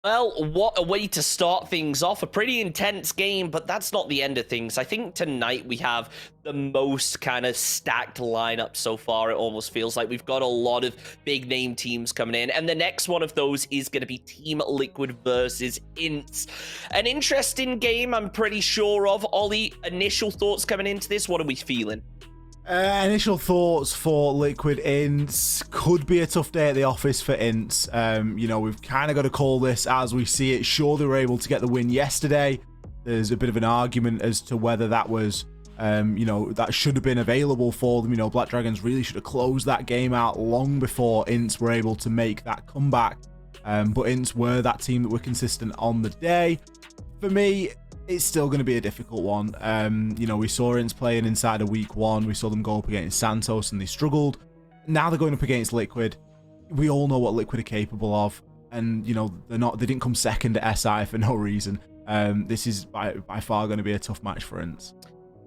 Well, what a way to start things off. A pretty intense game, but that's not the end of things. I think tonight we have the most kind of stacked lineup so far. It almost feels like we've got a lot of big name teams coming in. And the next one of those is going to be Team Liquid versus INTZ. An interesting game, I'm pretty sure of. Ollie, initial thoughts coming into this? What are we feeling? Initial thoughts for Liquid INTZ. Could be a tough day at the office for INTZ. We've kind of got to call this as we see it. Sure, they were able to get the win yesterday. There's a bit of an argument as to whether that was, that should have been available for them. Black Dragons really should have closed that game out long before INTZ were able to make that comeback. But INTZ were that team that were consistent on the day. For me, it's still going to be a difficult one. We saw INTZ playing inside of week one. We saw them go up against Santos and they struggled. Now they're going up against Liquid. We all know what Liquid are capable of. And, they didn't come second at SI for no reason. This is by far going to be a tough match for INTZ.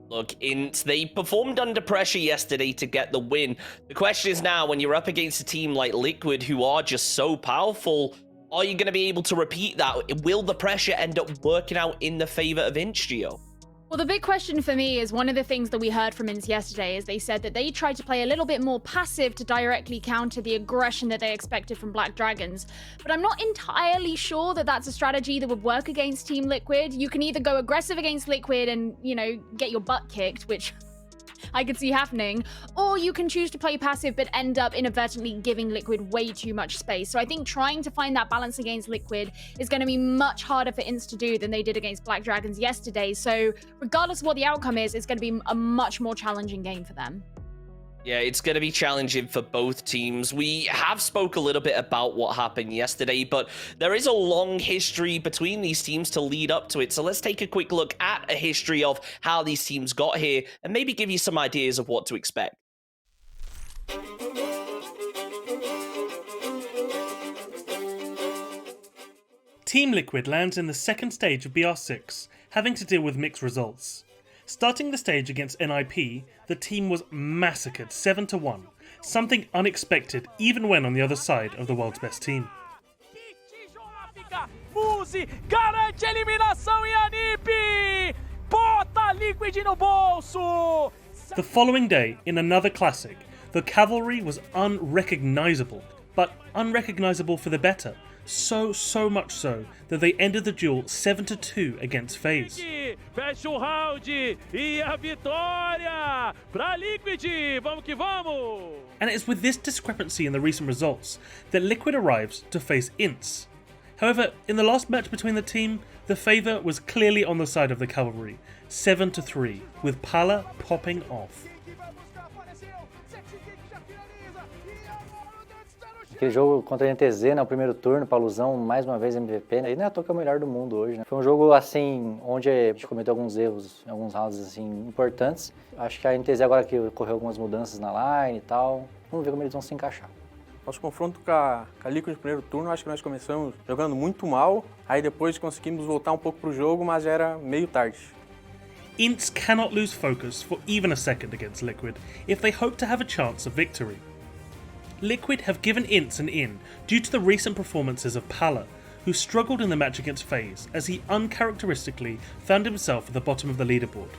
Look, INTZ, they performed under pressure yesterday to get the win. The question is now, when you're up against a team like Liquid, who are just so powerful, are you going to be able to repeat that? Will the pressure end up working out in the favor of INTZ, Gio? Well, the big question for me is one of the things that we heard from INTZ yesterday is they said that they tried to play a little bit more passive to directly counter the aggression that they expected from Black Dragons. But I'm not entirely sure that that's a strategy that would work against Team Liquid. You can either go aggressive against Liquid and, get your butt kicked, which I could see happening, or you can choose to play passive but end up inadvertently giving Liquid way too much space. So I think trying to find that balance against Liquid is going to be much harder for INTZ to do than they did against Black Dragons yesterday. So regardless of what the outcome is, it's going to be a much more challenging game for them. Yeah, it's going to be challenging for both teams. We have spoke a little bit about what happened yesterday, but there is a long history between these teams to lead up to it. So let's take a quick look at a history of how these teams got here and maybe give you some ideas of what to expect. Team Liquid lands in the second stage of BR6, having to deal with mixed results. Starting the stage against NIP, the team was massacred 7-1, something unexpected even when on the other side of the world's best team. Garante eliminação em Anip! Bota Liquid no bolso! The following day, in another classic, the cavalry was unrecognizable, but unrecognizable for the better. So much so that they ended the duel 7-2 against FaZe. Fecha o round e a vitória pra Liquid. Vamos que vamos. And it is with this discrepancy in the recent results that Liquid arrives to face INTZ. However, in the last match between the team, the favour was clearly on the side of the cavalry, 7-3, with Pala popping off. Aquele jogo contra a INTZ, no primeiro turno, Paluzão, mais uma vez MVP, e não é à toa que é o melhor do mundo hoje, né? Foi um jogo, assim, onde a gente cometeu alguns erros, alguns rounds, assim, importantes. Acho que a INTZ agora que ocorreu algumas mudanças na line e tal, vamos ver como eles vão se encaixar. Nosso confronto com a Liquid no primeiro turno, acho que nós começamos jogando muito mal, aí depois conseguimos voltar um pouco pro jogo, mas já era meio tarde. INTZ cannot lose focus for even a second against Liquid if they hope to have a chance of victory. Liquid have given INTZ an in due to the recent performances of Pala, who struggled in the match against FaZe as he uncharacteristically found himself at the bottom of the leaderboard.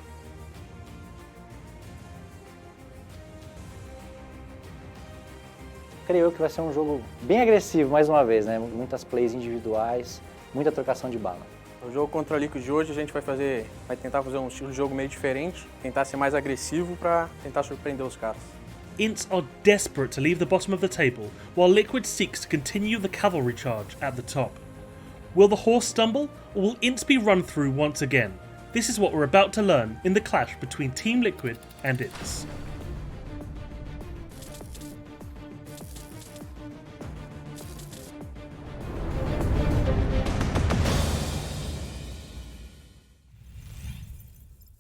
Creio que vai ser um jogo bem agressivo mais uma vez, né? Muitas plays individuais, muita trocação de bala. No jogo contra a Liquid de hoje a gente vai tentar fazer um estilo de jogo meio diferente, tentar ser mais agressivo para tentar surpreender os caras. INTZ are desperate to leave the bottom of the table, while Liquid seeks to continue the cavalry charge at the top. Will the horse stumble, or will INTZ be run through once again? This is what we're about to learn in the clash between Team Liquid and INTZ.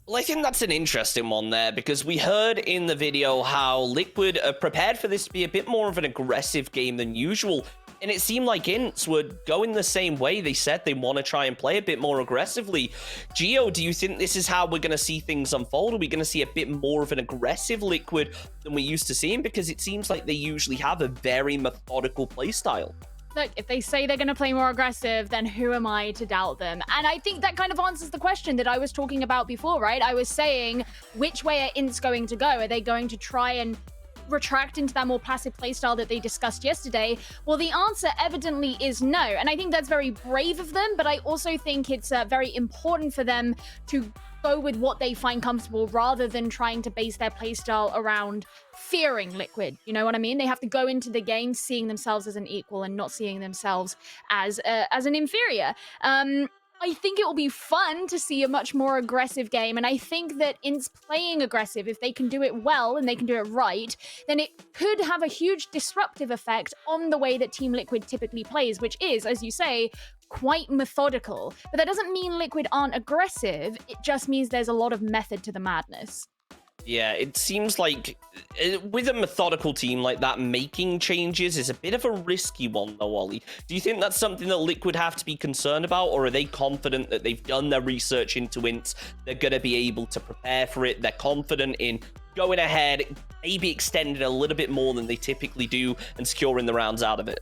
Well, I think that's an interesting one there, because we heard in the video how Liquid are prepared for this to be a bit more of an aggressive game than usual, and it seemed like INTZ would go in the same way. They said they want to try and play a bit more aggressively. Gio, do you think this is how we're going to see things unfold? Are we going to see a bit more of an aggressive Liquid than we used to seeing? Because it seems like they usually have a very methodical playstyle. look, if they say they're going to play more aggressive, then who am I to doubt them? And I think that kind of answers the question that I was talking about before, right? I was saying, which way are INTZ going to go? Are they going to try and retract into that more passive playstyle that they discussed yesterday? Well, the answer evidently is no. And I think that's very brave of them, but I also think it's very important for them to go with what they find comfortable rather than trying to base their playstyle around fearing Liquid. You know what I mean? They have to go into the game seeing themselves as an equal and not seeing themselves as an inferior. I think it will be fun to see a much more aggressive game, and I think that INTZ playing aggressive, if they can do it well and they can do it right, then it could have a huge disruptive effect on the way that Team Liquid typically plays, which is, as you say, quite methodical. But that doesn't mean Liquid aren't aggressive, it just means there's a lot of method to the madness. Yeah, it seems like with a methodical team like that, making changes is a bit of a risky one, though, Ollie. Do you think that's something that Liquid have to be concerned about, or are they confident that they've done their research into INTZ, they're going to be able to prepare for it, they're confident in going ahead, maybe extending a little bit more than they typically do, and securing the rounds out of it?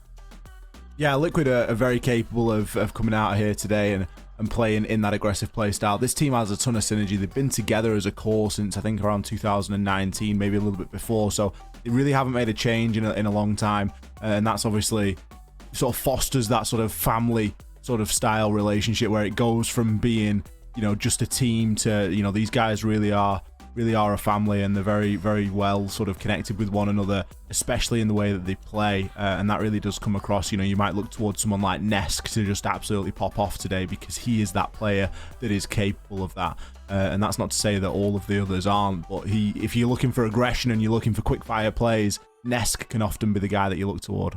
Yeah, Liquid are very capable of coming out of here today and playing in that aggressive play style. This team has a ton of synergy. They've been together as a core since, I think, around 2019, maybe a little bit before, so they really haven't made a change in a long time, and that's obviously sort of fosters that sort of family sort of style relationship where it goes from being, you know, just a team to, you know, these guys really are a family, and they're very, very well sort of connected with one another, especially in the way that they play, and that really does come across. You know, you might look towards someone like Nesk to just absolutely pop off today because he is that player that is capable of that, and that's not to say that all of the others aren't, but if you're looking for aggression and you're looking for quick fire plays, Nesk can often be the guy that you look toward.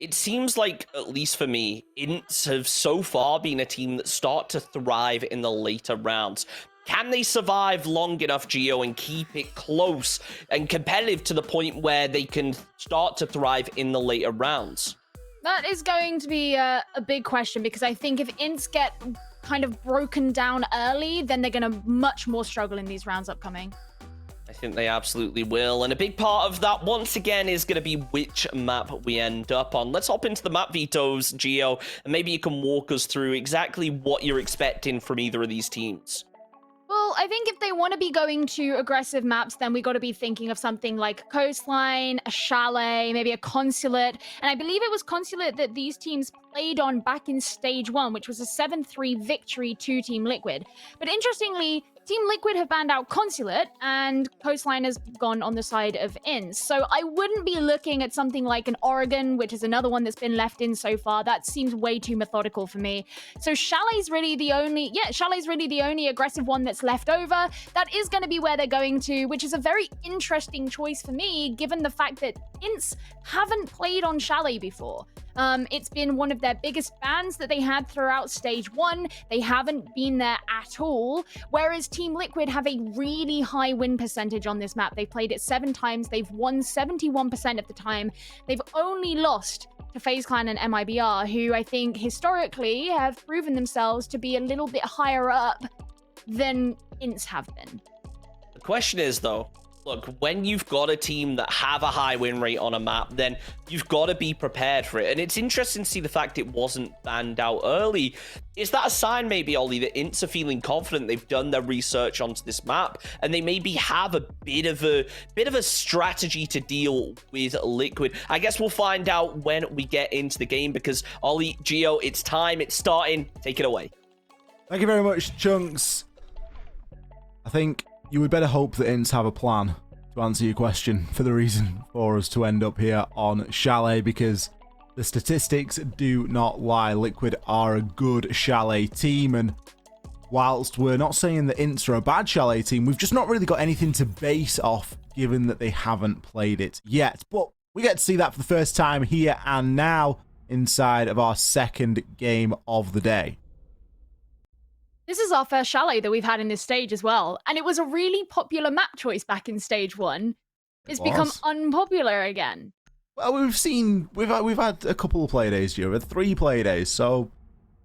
It seems like, at least for me, INTZ have so far been a team that start to thrive in the later rounds. Can they survive long enough, Gio, and keep it close and competitive to the point where they can start to thrive in the later rounds? That is going to be a big question, because I think if INTZ get kind of broken down early, then they're going to much more struggle in these rounds upcoming. I think they absolutely will, and a big part of that, once again, is going to be which map we end up on. Let's hop into the map vetoes, Gio, and maybe you can walk us through exactly what you're expecting from either of these teams. Well, I think if they want to be going to aggressive maps, then we got to be thinking of something like Coastline, a Chalet, maybe a Consulate. And I believe it was Consulate that these teams played on back in Stage 1, which was a 7-3 victory to Team Liquid. But interestingly, Team Liquid have banned out Consulate, and Coastline has gone on the side of INTZ. So I wouldn't be looking at something like an Oregon, which is another one that's been left in so far. That seems way too methodical for me. So Chalet's really the only aggressive one that's left over. That is going to be where they're going to, which is a very interesting choice for me, given the fact that INTZ haven't played on Chalet before. It's been one of their biggest bans that they had throughout Stage 1. They haven't been there at all, whereas Team Liquid have a really high win percentage on this map. They've played it 7 times. They've won 71% of the time. They've only lost to FaZe Clan and MIBR, who I think historically have proven themselves to be a little bit higher up than INTZ have been. The question is, though, look, when you've got a team that have a high win rate on a map, then you've got to be prepared for it. And it's interesting to see the fact it wasn't banned out early. Is that a sign, maybe, Ollie, that INTZ are feeling confident they've done their research onto this map, and they maybe have a bit of a strategy to deal with Liquid? I guess we'll find out when we get into the game, because Ollie, Gio, it's time. It's starting. Take it away. Thank you very much, Chunks. I think you would better hope that INTZ have a plan to answer your question for the reason for us to end up here on Chalet, because the statistics do not lie. Liquid are a good Chalet team, and whilst we're not saying that INTZ are a bad Chalet team, we've just not really got anything to base off, given that they haven't played it yet. But we get to see that for the first time here and now inside of our second game of the day. This is our first Chalet that we've had in this stage as well, and it was a really popular map choice back in Stage 1. It's become unpopular again. Well, we've had a couple of play days here, 3 play days, so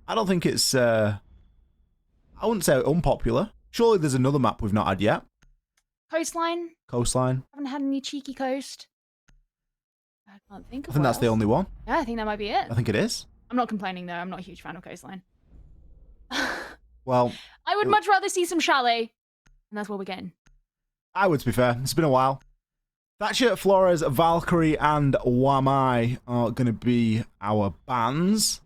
I don't think it's I wouldn't say unpopular. Surely there's another map we've not had yet. Coastline. Coastline. Haven't had any cheeky coast. I can't think of I think that's the only one. Yeah, I think that might be it. I think it is. I'm not complaining, though. I'm not a huge fan of Coastline. Well, I would much rather see some Chalet, and that's what we're getting. I would, to be fair. It's been a while. Thatcher, Flores, Valkyrie, and Wamai are going to be our bans.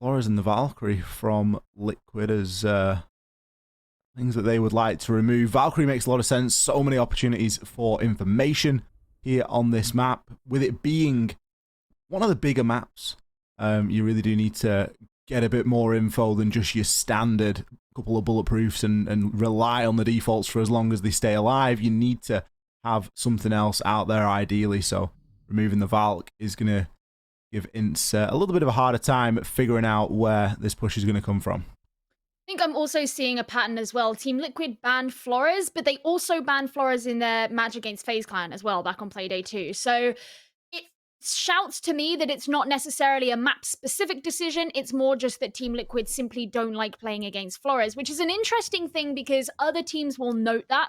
Flores and the Valkyrie from Liquid as things that they would like to remove. Valkyrie makes a lot of sense. So many opportunities for information here on this map. With it being one of the bigger maps, you really do need to get a bit more info than just your standard couple of bulletproofs and rely on the defaults for as long as they stay alive. You need to have something else out there ideally, so removing the Valk is going to give INTZ a little bit of a harder time at figuring out where this push is going to come from. I think I'm also seeing a pattern as well. Team Liquid banned Flores, but they also banned Flores in their match against FaZe Clan as well back on Playday too. So it shouts to me that it's not necessarily a map-specific decision. It's more just that Team Liquid simply don't like playing against Flores, which is an interesting thing because other teams will note that.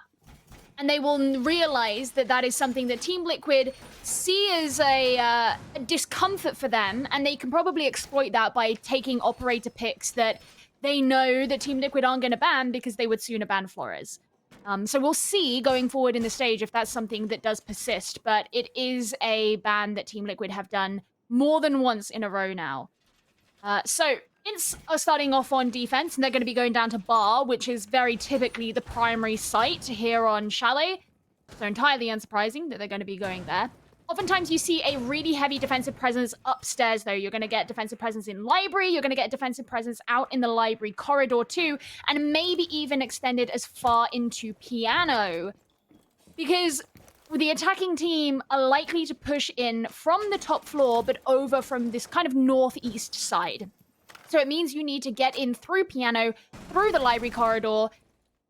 And they will realize that that is something that Team Liquid see as a discomfort for them, and they can probably exploit that by taking operator picks that they know that Team Liquid aren't going to ban because they would sooner ban Flores. So we'll see going forward in the stage if that's something that does persist, but it is a ban that Team Liquid have done more than once in a row now. So INTZ are starting off on defense, and they're going to be going down to Bar, which is very typically the primary site here on Chalet. So entirely unsurprising that they're going to be going there. Oftentimes you see a really heavy defensive presence upstairs, though. You're going to get defensive presence in library, you're going to get defensive presence out in the library corridor too, and maybe even extended as far into piano. Because the attacking team are likely to push in from the top floor, but over from this kind of northeast side. So it means you need to get in through piano, through the library corridor,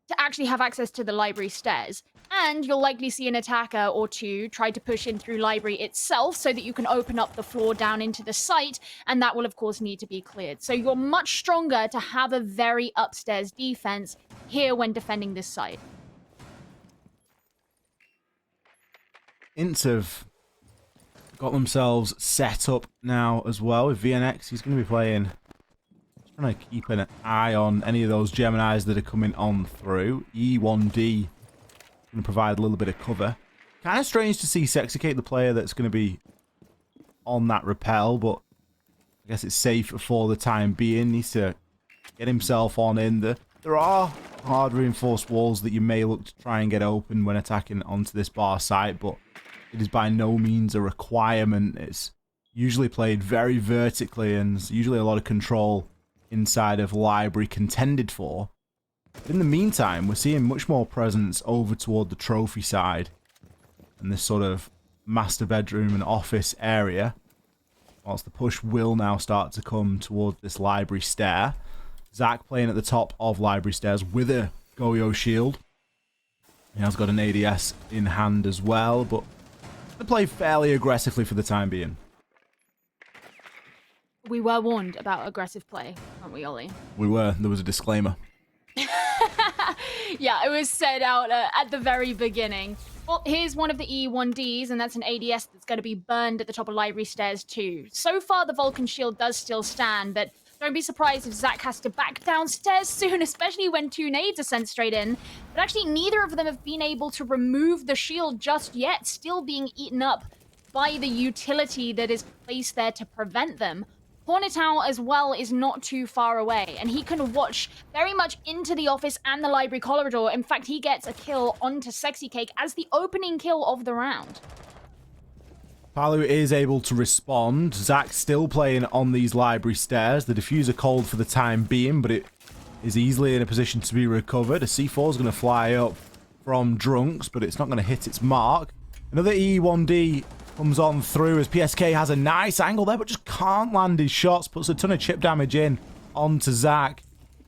to actually have access to the library stairs. And you'll likely see an attacker or two try to push in through library itself so that you can open up the floor down into the site, and that will of course need to be cleared. So you're much stronger to have a very upstairs defense here when defending this site. INTZ have got themselves set up now as well with VNX. He's going to be playing, trying to keep an eye on any of those Geminis that are coming on through. E1D going to provide a little bit of cover. Kind of strange to see Sexicate, the player that's going to be on that rappel, but I guess it's safe for the time being. Needs to get himself on in. There are hard reinforced walls that you may look to try and get open when attacking onto this Bar site, but it is by no means a requirement. It's usually played very vertically, and there's usually a lot of control inside of library contended for. But in the meantime, we're seeing much more presence over toward the trophy side and this sort of master bedroom and office area, whilst the push will now start to come toward this library stair. Zach playing at the top of library stairs with a Goyo shield. He has got an ADS in hand as well, but they play fairly aggressively for the time being. We were warned about aggressive play, weren't we, Ollie? We were. There was a disclaimer. Yeah, it was said out at the very beginning. Well, here's one of the E1Ds, and that's an ADS that's going to be burned at the top of library stairs too. So far, the Vulcan shield does still stand, but don't be surprised if Zach has to back downstairs soon, especially when two nades are sent straight in. But actually, neither of them have been able to remove the shield just yet, still being eaten up by the utility that is placed there to prevent them. Hornetown as well is not too far away, and he can watch very much into the office and the library corridor. In fact, he gets a kill onto Sexy Cake as the opening kill of the round. Palu is able to respond. Zach still playing on these library stairs. The diffuser cold for the time being, but it is easily in a position to be recovered. A C4 is going to fly up from Drunks, but it's not going to hit its mark. Another E1D comes on through as PSK has a nice angle there, but just can't land his shots. Puts a ton of chip damage in onto Zach.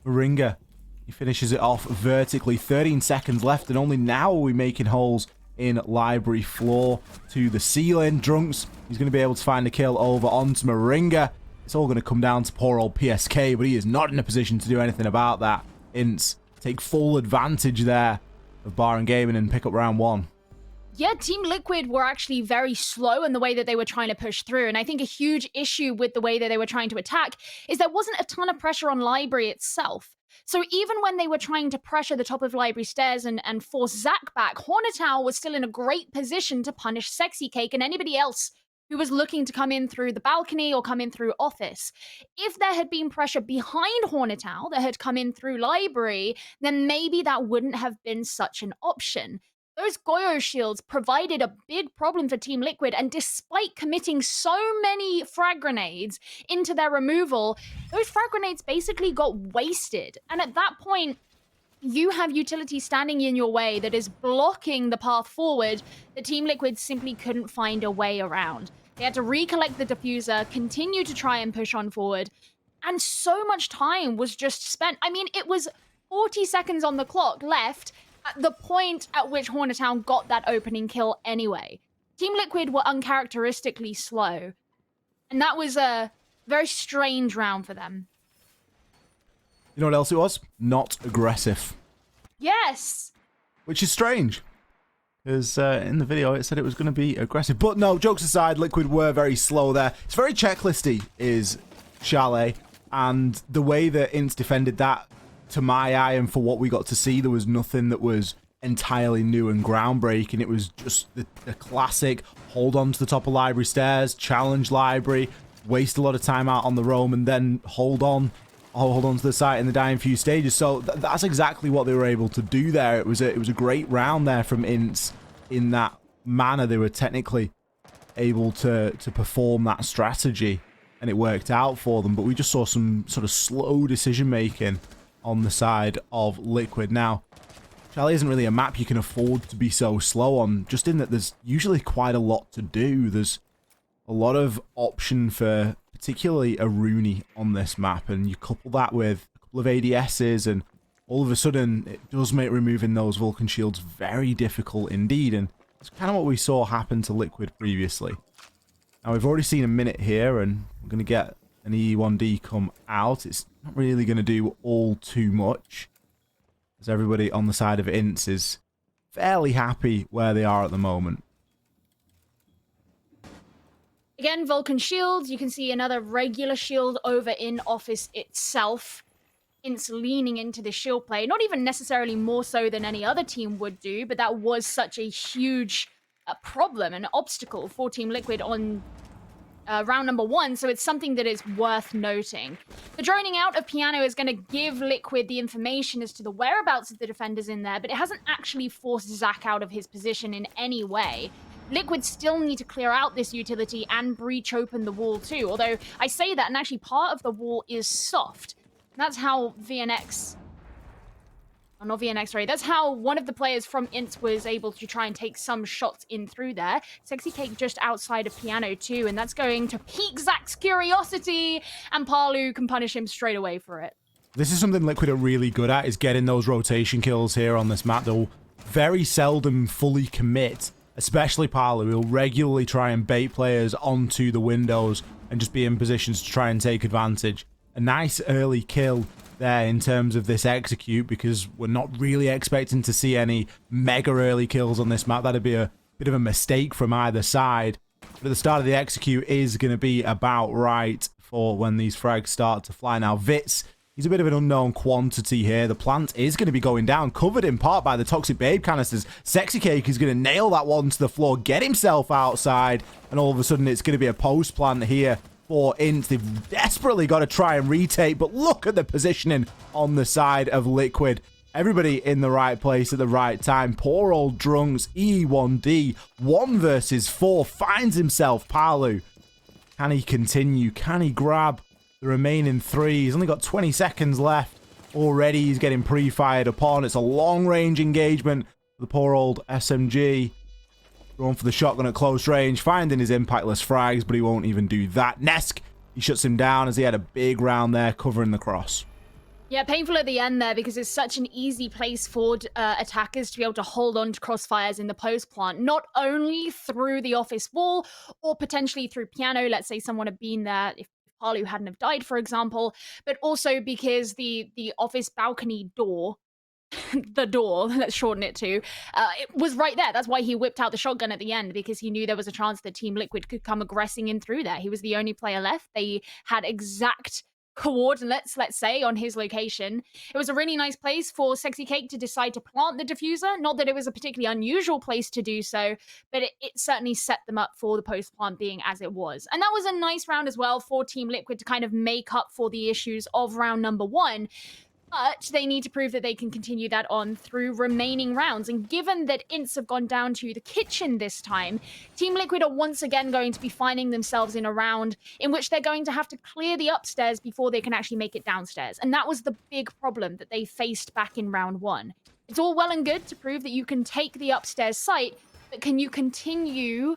Moringa, he finishes it off vertically. 13 seconds left, and only now are we making holes in library floor to the ceiling. Drunks, he's going to be able to find a kill over onto Moringa. It's all going to come down to poor old PSK, but he is not in a position to do anything about that. INTZ take full advantage there of Bar and Gaming and pick up round one. Yeah, Team Liquid were actually very slow in the way that they were trying to push through. And I think a huge issue with the way that they were trying to attack is there wasn't a ton of pressure on Library itself. So even when they were trying to pressure the top of Library stairs and force Zac back, Hornetown was still in a great position to punish Sexy Cake and anybody else who was looking to come in through the balcony or come in through office. If there had been pressure behind Hornetown that had come in through Library, then maybe that wouldn't have been such an option. Those Goyo shields provided a big problem for Team Liquid, and despite committing so many frag grenades into their removal, those frag grenades basically got wasted. And at that point, you have utility standing in your way that is blocking the path forward that Team Liquid simply couldn't find a way around. They had to recollect the diffuser, continue to try and push on forward, and so much time was just spent. I mean, it was 40 seconds on the clock left at the point at which Hornetown got that opening kill anyway. Team Liquid were uncharacteristically slow, and that was a very strange round for them. You know what else it was? Not aggressive. Yes! Which is strange. Because in the video it said it was going to be aggressive. But no, jokes aside, Liquid were very slow there. It's very checklisty, is Chalet. And the way that INTZ defended that, to my eye and for what we got to see, there was nothing that was entirely new and groundbreaking. It was just the classic hold on to the top of Library stairs, challenge Library, waste a lot of time out on the roam, and then hold on to the site in the dying few stages. So that's exactly what they were able to do there. It was a great round there from INTZ in that manner. They were technically able to perform that strategy, and it worked out for them. But we just saw some sort of slow decision making on the side of Liquid. Now, Chalet isn't really a map you can afford to be so slow on, just in that there's usually quite a lot to do. There's a lot of option for particularly a Rooney on this map, and you couple that with a couple of ADSs, and all of a sudden it does make removing those Vulcan shields very difficult indeed, and it's kind of what we saw happen to Liquid previously. Now we've already seen a minute here, and we're going to get an E1D come out. It's not really going to do all too much, as everybody on the side of INTZ is fairly happy where they are at the moment. Again, Vulcan shields. You can see another regular shield over in office itself. INTZ leaning into the shield play. Not even necessarily more so than any other team would do, but that was such a huge problem, an obstacle for Team Liquid on round number 1, so it's something that is worth noting. The droning out of Piano is going to give Liquid the information as to the whereabouts of the defenders in there, but it hasn't actually forced Zac out of his position in any way. Liquid still need to clear out this utility and breach open the wall too, although I say that and actually part of the wall is soft. That's how VNX... Oh, not VNX, sorry. That's how one of the players from INTZ was able to try and take some shots in through there. Sexy Cake just outside of Piano too, and that's going to pique Zac's curiosity, and Palu can punish him straight away for it. This is something Liquid are really good at, is getting those rotation kills here on this map. They'll very seldom fully commit, especially Palu. He'll regularly try and bait players onto the windows and just be in positions to try and take advantage. A nice early kill there in terms of this execute, because we're not really expecting to see any mega early kills on this map. That'd be a bit of a mistake from either side. But at the start of the execute is going to be about right for when these frags start to fly. Now, Vitz, he's a bit of an unknown quantity here. The plant is going to be going down, covered in part by the Toxic Babe canisters. Sexy Cake is going to nail that one to the floor, get himself outside, and all of a sudden it's going to be a post plant here for INTZ. They've desperately got to try and retake, but look at the positioning on the side of Liquid. Everybody in the right place at the right time. Poor old Drunks, E1D, 1 versus 4, finds himself Palu. Can he continue? Can he grab the remaining 3? He's only got 20 seconds left. Already he's getting pre-fired upon. It's a long-range engagement. The poor old SMG going for the shotgun at close range, finding his impactless frags, but he won't even do that. Nesk, he shuts him down as he had a big round there covering the cross. Yeah, painful at the end there, because it's such an easy place for attackers to be able to hold on to crossfires in the post plant, not only through the office wall or potentially through Piano. Let's say someone had been there if Palu hadn't have died, for example, but also because the office balcony door the door, let's shorten it to, it was right there. That's why he whipped out the shotgun at the end, because he knew there was a chance that Team Liquid could come aggressing in through there. He was the only player left. They had exact coordinates, let's say, on his location. It was a really nice place for Sexy Cake to decide to plant the diffuser. Not that it was a particularly unusual place to do so, but it certainly set them up for the post plant being as it was. And that was a nice round as well for Team Liquid to kind of make up for the issues of round number 1. But they need to prove that they can continue that on through remaining rounds. And given that INTZ have gone down to the kitchen this time, Team Liquid are once again going to be finding themselves in a round in which they're going to have to clear the upstairs before they can actually make it downstairs. And that was the big problem that they faced back in round 1. It's all well and good to prove that you can take the upstairs site, but can you continue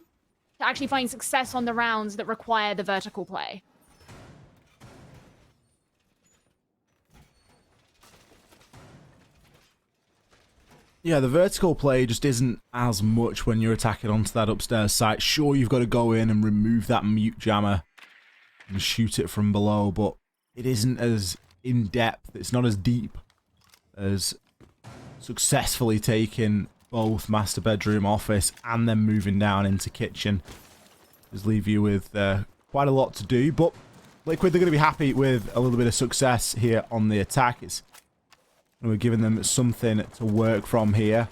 to actually find success on the rounds that require the vertical play? Yeah, the vertical play just isn't as much when you're attacking onto that upstairs site. Sure, you've got to go in and remove that mute jammer and shoot it from below, but it isn't as in-depth, it's not as deep as successfully taking both master bedroom, office, and then moving down into kitchen. Does leave you with quite a lot to do, but Liquid, they're going to be happy with a little bit of success here on the attack. We're giving them something to work from here.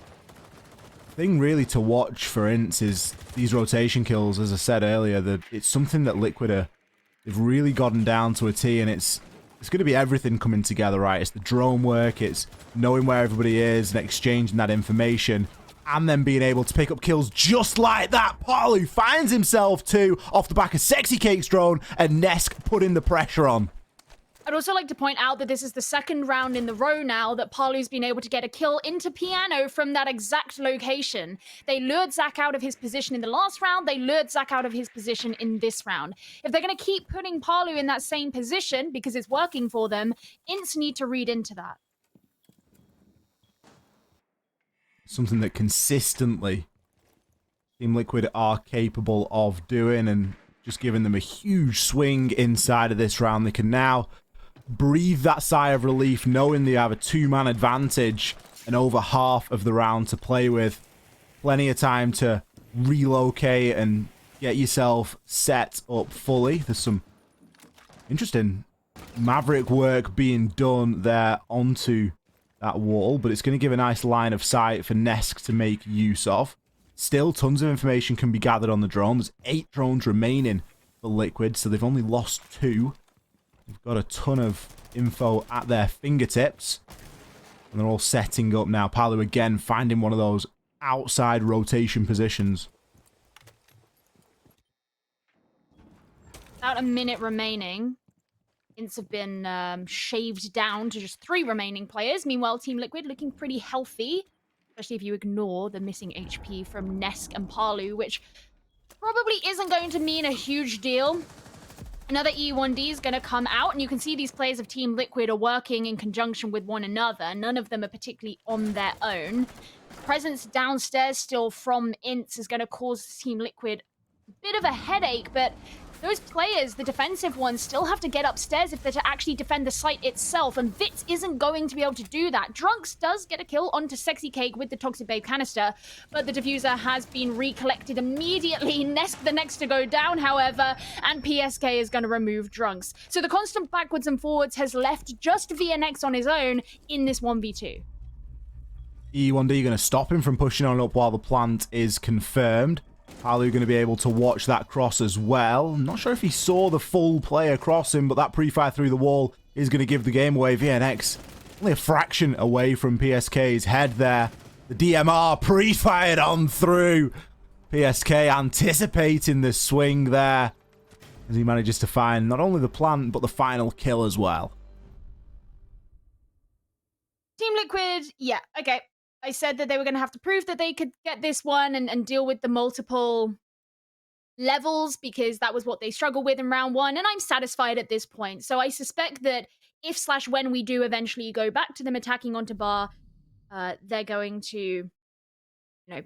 The thing really to watch for INTZ is these rotation kills, as I said earlier, that it's something that Liquid they've really gotten down to a T, and it's going to be everything coming together, right? It's the drone work, it's knowing where everybody is and exchanging that information, and then being able to pick up kills just like that. Palu finds himself too off the back of Sexy Cake's drone, and Nesk putting the pressure on. I'd also like to point out that this is the second round in the row now that Palu's been able to get a kill into Piano from that exact location. They lured Zach out of his position in the last round. They lured Zach out of his position in this round. If they're going to keep putting Palu in that same position because it's working for them, INTZ need to read into that. Something that consistently Team Liquid are capable of doing, and just giving them a huge swing inside of this round. They can now breathe that sigh of relief knowing they have a 2-man advantage and over half of the round to play with. Plenty of time to relocate and get yourself set up fully. There's some interesting Maverick work being done there onto that wall, but it's going to give a nice line of sight for Nesk to make use of. Still, tons of information can be gathered on the drone. There's 8 drones remaining for Liquid, so they've only lost 2. They've got a ton of info at their fingertips. And they're all setting up now. Palu again finding one of those outside rotation positions. About a minute remaining. INTZ have been shaved down to just 3 remaining players. Meanwhile, Team Liquid looking pretty healthy. Especially if you ignore the missing HP from Nesk and Palu, which probably isn't going to mean a huge deal. Another E1D is going to come out, and you can see these players of Team Liquid are working in conjunction with one another. None of them are particularly on their own. Presence downstairs still from INTZ is going to cause Team Liquid a bit of a headache, but those players, the defensive ones, still have to get upstairs if they're to actually defend the site itself, and Vitz isn't going to be able to do that. Drunks does get a kill onto Sexy Cake with the Toxic Babe canister, but the diffuser has been recollected immediately. Nesk the next to go down, however, and PSK is going to remove Drunks. So the constant backwards and forwards has left just VNX on his own in this 1v2. E1D going to stop him from pushing on up while the plant is confirmed. Palu going to be able to watch that cross as well. I'm not sure if he saw the full player cross him, but that pre-fire through the wall is going to give the game away. VNX only a fraction away from PSK's head there. The DMR pre-fired on through. PSK anticipating the swing there as he manages to find not only the plant, but the final kill as well. Team Liquid, yeah, okay. I said that they were going to have to prove that they could get this one and deal with the multiple levels, because that was what they struggled with in round 1, and I'm satisfied at this point. So I suspect that if/when we do eventually go back to them attacking onto bar, they're going to, you know,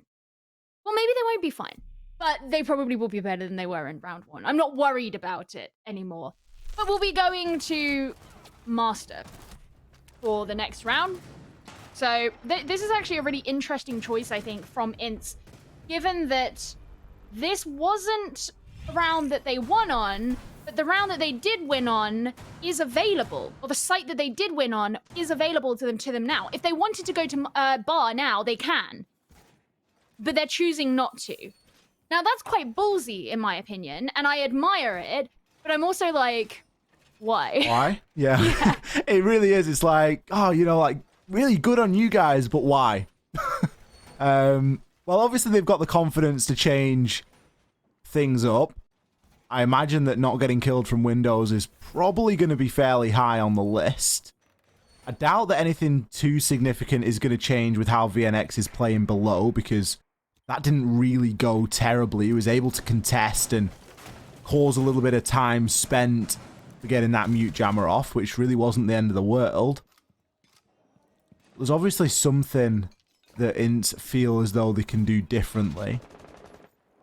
well, maybe they won't be fine, but they probably will be better than they were in round 1. I'm not worried about it anymore. But we'll be going to Master for the next round. So this is actually a really interesting choice, I think, from INTZ, given that this wasn't the round that they won on, but the round that they did win on is available, or the site that they did win on is available to them now. If they wanted to go to Bar now, they can, but they're choosing not to. Now, that's quite ballsy, in my opinion, and I admire it, but I'm also like, why? Why? Yeah. It really is. It's like, oh, you know, like, really good on you guys, but why? Well, obviously they've got the confidence to change things up. I imagine that not getting killed from windows is probably going to be fairly high on the list. I doubt that anything too significant is going to change with how VNX is playing below, because that didn't really go terribly. He was able to contest and cause a little bit of time spent for getting that mute jammer off, which really wasn't the end of the world. There's obviously something that INTZ feel as though they can do differently.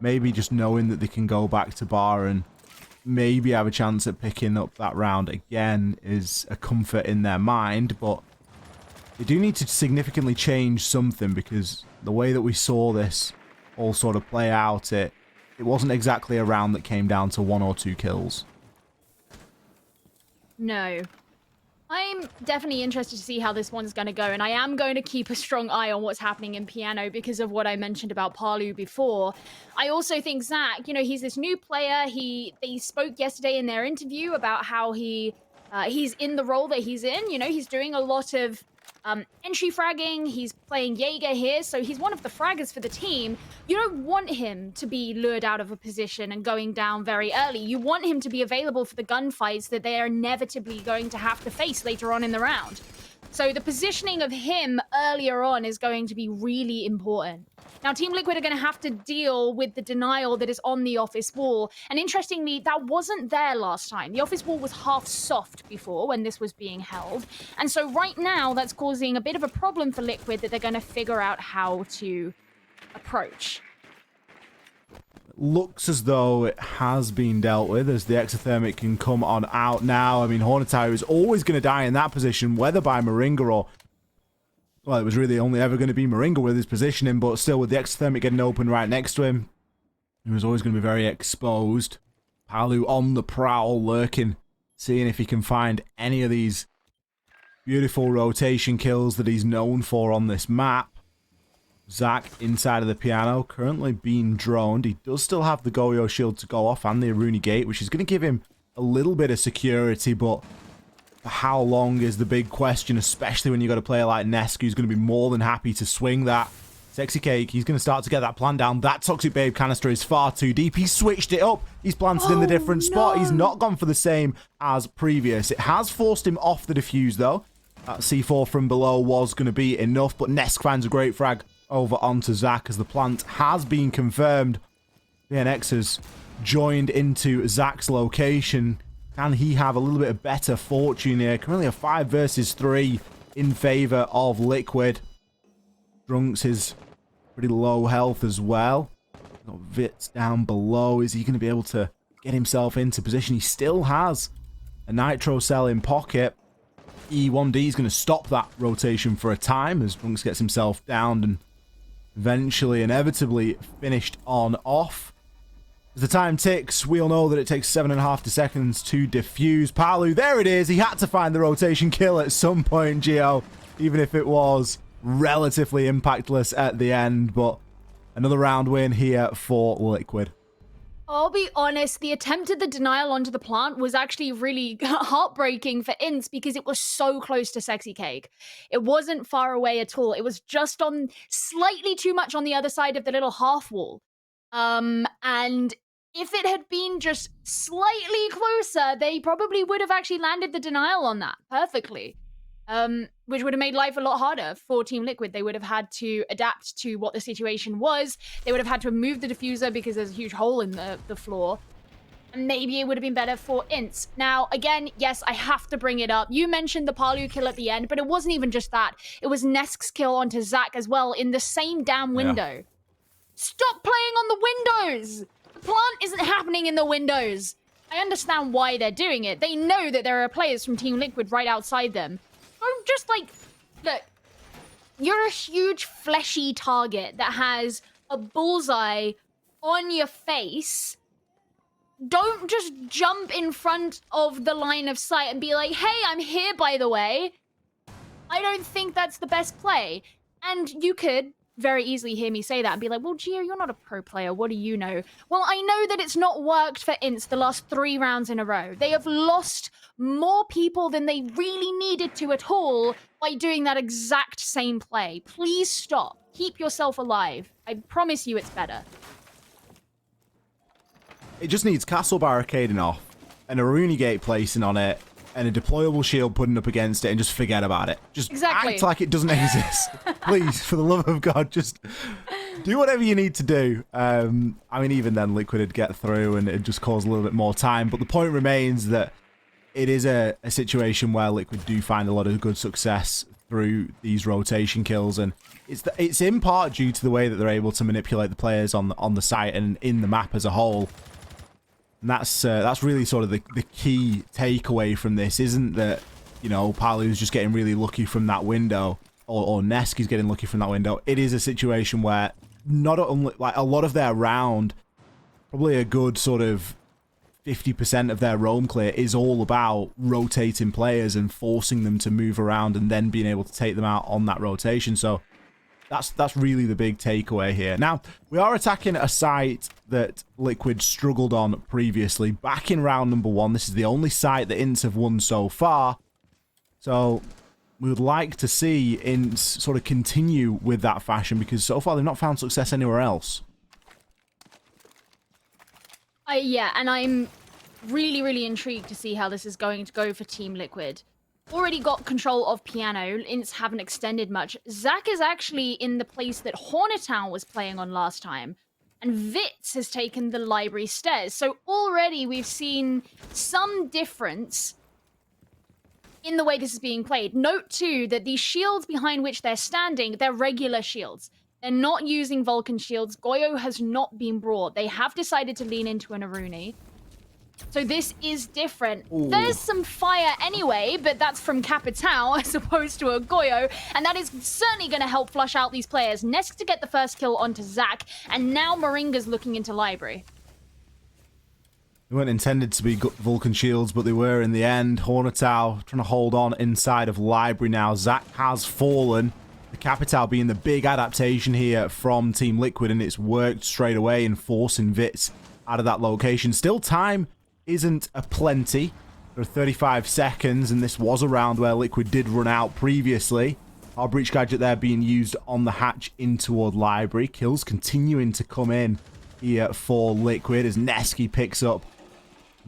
Maybe just knowing that they can go back to Bar and maybe have a chance at picking up that round again is a comfort in their mind, but they do need to significantly change something, because the way that we saw this all sort of play out, it wasn't exactly a round that came down to 1 or 2 kills. No. I'm definitely interested to see how this one's going to go, and I am going to keep a strong eye on what's happening in Piano because of what I mentioned about Palu before. I also think Zach, you know, he's this new player. They spoke yesterday in their interview about how he's in the role that he's in. You know, he's doing a lot of entry fragging. He's playing Jaeger here, so he's one of the fraggers for the team. You don't want him to be lured out of a position and going down very early. You want him to be available for the gunfights that they are inevitably going to have to face later on in the round. So the positioning of him earlier on is going to be really important. Now, Team Liquid are going to have to deal with the denial that is on the office wall. And interestingly, that wasn't there last time. The office wall was half soft before when this was being held. And so right now, that's causing a bit of a problem for Liquid that they're going to figure out how to approach. Looks as though it has been dealt with, as the exothermic can come on out now. I mean, Hornetire is always going to die in that position, whether by Moringa or... Well, it was really only ever going to be Moringa with his positioning, but still with the exothermic getting open right next to him, he was always going to be very exposed. Palu on the prowl, lurking, seeing if he can find any of these beautiful rotation kills that he's known for on this map. Zach inside of the piano, currently being droned. He does still have the Goyo shield to go off and the Aruni gate, which is going to give him a little bit of security, but for how long is the big question, especially when you've got a player like Nesk, who's going to be more than happy to swing that. Sexy Cake, he's going to start to get that plan down. That Toxic Babe canister is far too deep. He switched it up. He's planted in the different spot. He's not gone for the same as previous. It has forced him off the defuse, though. That C4 from below was going to be enough, but Nesk finds a great frag over onto Zach as the plant has been confirmed. VNX has joined into Zach's location. Can he have a little bit of better fortune here? Currently a 5 versus 3 in favor of Liquid. Drunks is pretty low health as well. Got Vits down below. Is he going to be able to get himself into position? He still has a nitro cell in pocket. E1D is going to stop that rotation for a time as Drunks gets himself downed and eventually, inevitably, finished on off. As the time ticks, we all know that it takes 7.5 seconds to defuse. Palu, there it is. He had to find the rotation kill at some point, Gio, even if it was relatively impactless at the end. But another round win here for Liquid. I'll be honest, the attempt at the denial onto the plant was actually really heartbreaking for INTZ because it was so close to Sexy Cake. It wasn't far away at all. It was just on slightly too much on the other side of the little half wall. And if it had been just slightly closer, they probably would have actually landed the denial on that perfectly. Which would have made life a lot harder for Team Liquid. They would have had to adapt to what the situation was. They would have had to move the diffuser because there's a huge hole in the floor. And maybe it would have been better for INTZ. Now, again, yes, I have to bring it up. You mentioned the Palu kill at the end, but it wasn't even just that. It was Nesk's kill onto Zach as well in the same damn window. Yeah. Stop playing on the windows! The plant isn't happening in the windows. I understand why they're doing it. They know that there are players from Team Liquid right outside them. Don't just, like, look, you're a huge fleshy target that has a bullseye on your face. Don't just jump in front of the line of sight and be like, hey, I'm here, by the way. I don't think that's the best play. And you could very easily hear me say that and be like, well, Gio, you're not a pro player. What do you know? Well, I know that it's not worked for INTZ the last 3 rounds in a row. They have lost more people than they really needed to at all by doing that exact same play. Please stop. Keep yourself alive. I promise you it's better. It just needs castle barricading off, and a Rooney gate placing on it, and a deployable shield putting up against it, and just forget about it. Just act like it doesn't exist. Please, for the love of God, just do whatever you need to do. I mean, even then, Liquid would get through, and it'd just cause a little bit more time. But the point remains that it is a situation where Liquid do find a lot of good success through these rotation kills, and it's in part due to the way that they're able to manipulate the players on the site and in the map as a whole. And that's really sort of the key takeaway from this, isn't that, you know, Palu's just getting really lucky from that window, or Neski's getting lucky from that window. It is a situation where like a lot of their round, probably a good sort of 50% of their roam clear is all about rotating players and forcing them to move around and then being able to take them out on that rotation. So that's really the big takeaway here. Now, we are attacking a site that Liquid struggled on previously back in round number 1. This is the only site that INTZ have won so far. So we would like to see INTZ sort of continue with that fashion, because so far they've not found success anywhere else. Yeah, and I'm really, really intrigued to see how this is going to go for Team Liquid. Already got control of Piano. INTZ haven't extended much. Zach is actually in the place that Hornetown was playing on last time. And Vitz has taken the library stairs. So already we've seen some difference in the way this is being played. Note too that these shields behind which they're standing, they're regular shields. They're not using Vulcan shields. Goyo has not been brought. They have decided to lean into an Aruni. So this is different. Ooh. There's some fire anyway, but that's from Capital as opposed to a Goyo, and that is certainly going to help flush out these players. Nesk to get the first kill onto Zach, and now Moringa's looking into Library. They weren't intended to be Vulcan shields, but they were in the end. Hornetown trying to hold on inside of Library now. Zach has fallen. The Capital being the big adaptation here from Team Liquid, and it's worked straight away in forcing Vitz out of that location. Still time isn't aplenty. There are 35 seconds, and this was a round where Liquid did run out previously. Our breach gadget there being used on the hatch in toward Library. Kills continuing to come in here for Liquid as Neski picks up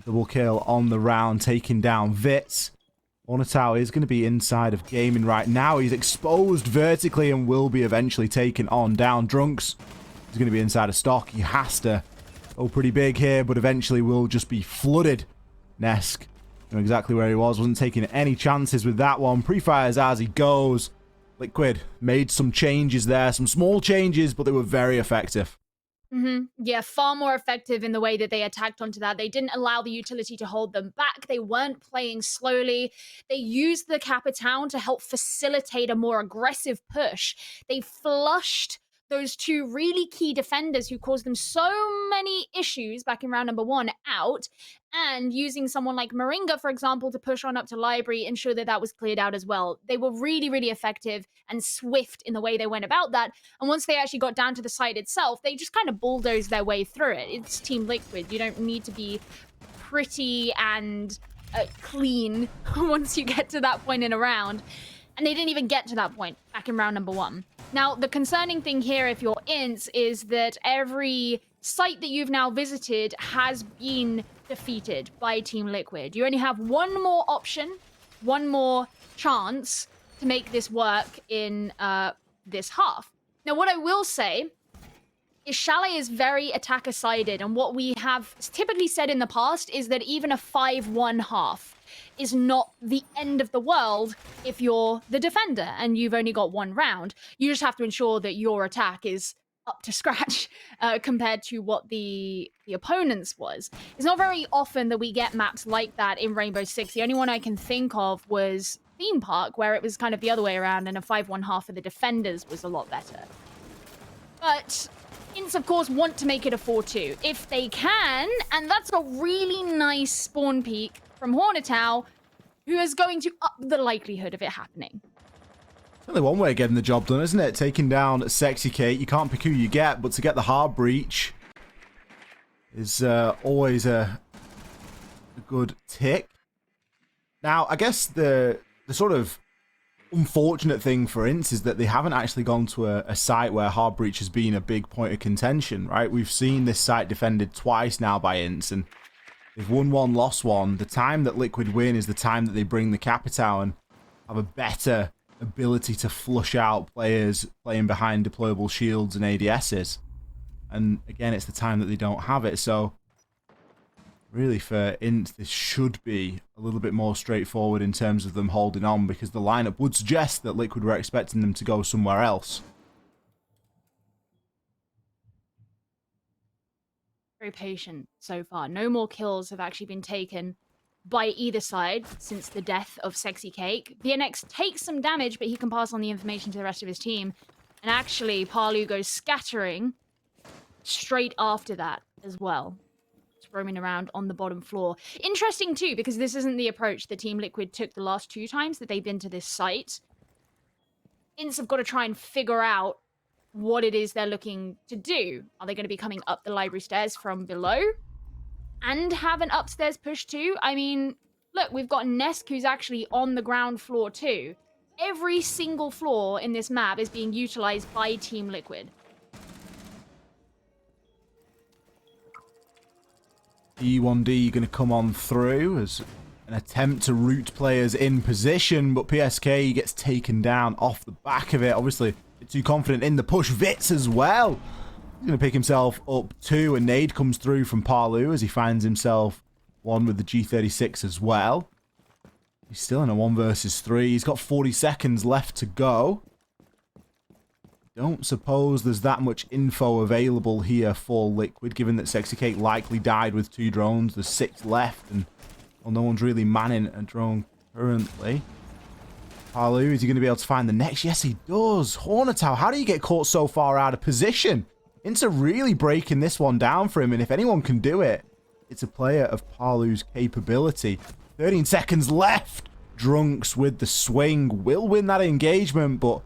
double kill on the round, taking down Vitz. Hornetown is going to be inside of gaming right now. He's exposed vertically and will be eventually taken on down. Drunks is going to be inside of stock. He has to go pretty big here, but eventually will just be flooded. Nesk knew exactly where he was. Wasn't taking any chances with that one. Pre-fires as he goes. Liquid made some changes there. Some small changes, but they were very effective. Yeah, far more effective in the way that they attacked onto that. They didn't allow the utility to hold them back. They weren't playing slowly. They used the Capitan to help facilitate a more aggressive push. They flushed those 2 really key defenders who caused them so many issues back in round number 1 out, and using someone like Moringa, for example, to push on up to Library, ensure that that was cleared out as well. They were really, really effective and swift in the way they went about that, and once they actually got down to the site itself, they just kind of bulldozed their way through it. It's Team Liquid. You don't need to be pretty and clean once you get to that point in a round. And they didn't even get to that point back in round number 1. Now, the concerning thing here, if you're INTZ, is that every site that you've now visited has been defeated by Team Liquid. You only have one more option, one more chance to make this work in this half. Now, what I will say is Chalet is very attacker-sided, and what we have typically said in the past is that even a 5-1 half is not the end of the world if you're the defender and you've only got one round. You just have to ensure that your attack is up to scratch compared to what the opponents was. It's not very often that we get maps like that in Rainbow Six. The only one I can think of was Theme Park, where it was kind of the other way around, and a 5-1 half for the defenders was a lot better. But INTZ, of course, want to make it a 4-2 if they can, and that's a really nice spawn peek from Hornetow, who is going to up the likelihood of it happening. Only one way of getting the job done, isn't it? Taking down Sexy Kate. You can't pick who you get, but to get the hard breach is always a good tick. Now, I guess the sort of unfortunate thing for INTZ is that they haven't actually gone to a site where hard breach has been a big point of contention, right? We've seen this site defended twice now by INTZ, and they've won one, lost one. The time that Liquid win is the time that they bring the Capitao and have a better ability to flush out players playing behind deployable shields and ADSs. And again, it's the time that they don't have it. So really for INTZ, this should be a little bit more straightforward in terms of them holding on, because the lineup would suggest that Liquid were expecting them to go somewhere else. Very patient so far. No more kills have actually been taken by either side since the death of Sexy Cake. BNX takes some damage, but he can pass on the information to the rest of his team. And actually, Palu goes scattering straight after that as well. Just roaming around on the bottom floor. Interesting too, because this isn't the approach that Team Liquid took the last 2 times that they've been to this site. INTZ have got to try and figure out what it is they're looking to do. Are they going to be coming up the library stairs from below and have an upstairs push too? I mean, look, we've got Nesk, who's actually on the ground floor too. Every single floor in this map is being utilized by Team Liquid. E1D going to come on through as an attempt to root players in position, but PSK gets taken down off the back of it. Obviously, too confident in the push. Vitz as well. He's going to pick himself up too. A nade comes through from Palu as he finds himself one with the G36 as well. He's still in a 1 versus 3. He's got 40 seconds left to go. Don't suppose there's that much info available here for Liquid, given that Sexy Cake likely died with 2 drones. There's 6 left, and well, no one's really manning a drone currently. Palu, is he going to be able to find the next? Yes, he does. Hornetow, how do you get caught so far out of position? INTZ really breaking this one down for him, and if anyone can do it, it's a player of Palu's capability. 13 seconds left. Drunks with the swing will win that engagement, but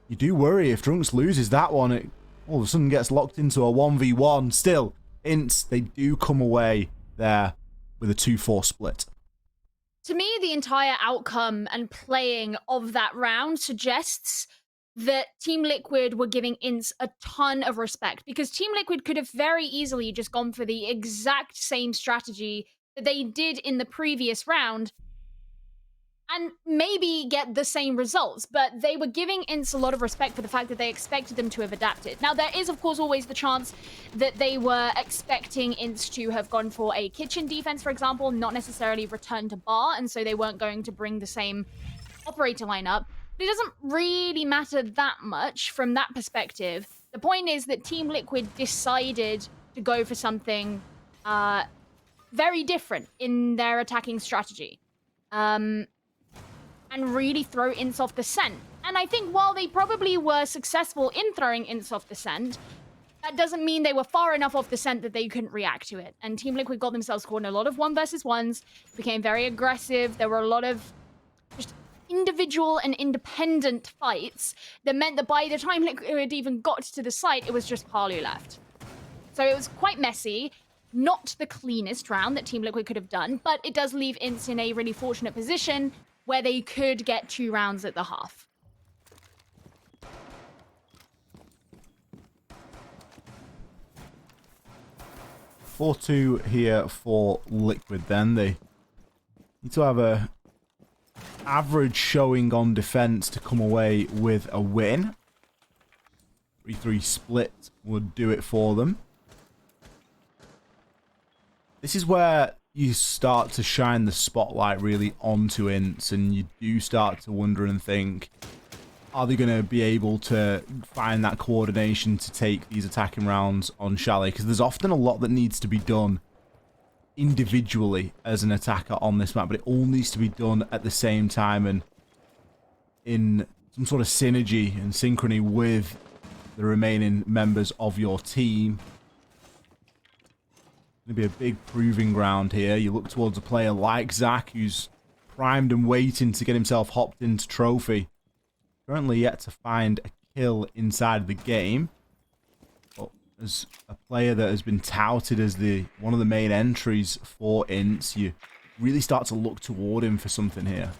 you do worry if Drunks loses that one, it all of a sudden gets locked into a 1v1. Still, INTZ, they do come away there with a 2-4 split. To me, the entire outcome and playing of that round suggests that Team Liquid were giving INTZ a ton of respect, because Team Liquid could have very easily just gone for the exact same strategy that they did in the previous round and maybe get the same results, but they were giving INTZ a lot of respect for the fact that they expected them to have adapted. Now, there is, of course, always the chance that they were expecting INTZ to have gone for a kitchen defense, for example, not necessarily return to bar, and so they weren't going to bring the same operator lineup. But it doesn't really matter that much from that perspective. The point is that Team Liquid decided to go for something very different in their attacking strategy. And really throw INTZ off the scent. And I think while they probably were successful in throwing INTZ off the scent, that doesn't mean they were far enough off the scent that they couldn't react to it. And Team Liquid got themselves caught in a lot of 1 versus 1s, became very aggressive. There were a lot of just individual and independent fights that meant that by the time Liquid even got to the site, it was just Palu left. So it was quite messy. Not the cleanest round that Team Liquid could have done, but it does leave INTZ in a really fortunate position where they could get 2 rounds at the half. (4-2) here for Liquid then. They need to have a average showing on defense to come away with a win. 3-3 split would do it for them. This is where you start to shine the spotlight really onto INTZ, and you do start to wonder and think, are they going to be able to find that coordination to take these attacking rounds on Chalet? Because there's often a lot that needs to be done individually as an attacker on this map, but it all needs to be done at the same time and in some sort of synergy and synchrony with the remaining members of your team. Going to be a big proving ground here. You look towards a player like Zach, who's primed and waiting to get himself hopped into trophy. Currently yet to find a kill inside the game. But as a player that has been touted as one of the main entries for INTZ, you really start to look toward him for something here.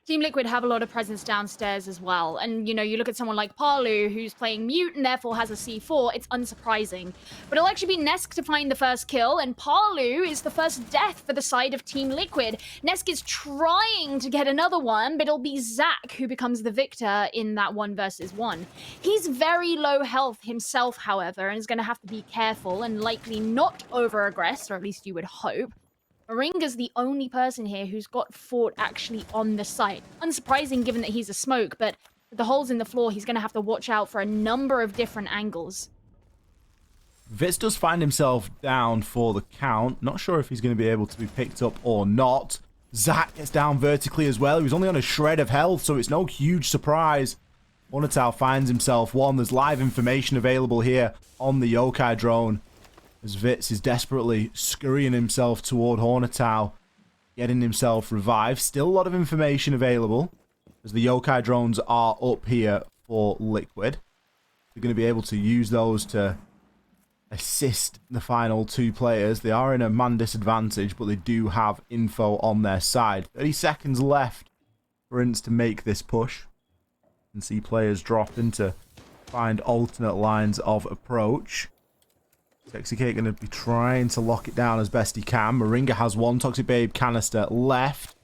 Team Liquid have a lot of presence downstairs as well. And, you know, you look at someone like Parlu, who's playing Mute and therefore has a C4, it's unsurprising. But it'll actually be Nesk to find the first kill, and Parlu is the first death for the side of Team Liquid. Nesk is trying to get another one, but it'll be Zach who becomes the victor in that 1 versus 1. He's very low health himself, however, and is going to have to be careful and likely not over-aggress, or at least you would hope. Moringa's the only person here who's got Fort actually on the site. Unsurprising given that he's a smoke, but with the holes in the floor, he's going to have to watch out for a number of different angles. Vitz does find himself down for the count. Not sure if he's going to be able to be picked up or not. Zach gets down vertically as well. He was only on a shred of health, so it's no huge surprise. Untitled finds himself one. There's live information available here on the Yokai drone, as Vitz is desperately scurrying himself toward Untitled, getting himself revived. Still a lot of information available, as the Yokai drones are up here for Liquid. They're going to be able to use those to assist the final 2 players. They are in a man disadvantage, but they do have info on their side. 30 seconds left for INTZ to make this push. And see players dropping to find alternate lines of approach. Sexy Cake going to be trying to lock it down as best he can. Moringa has 1 Toxic Babe canister left.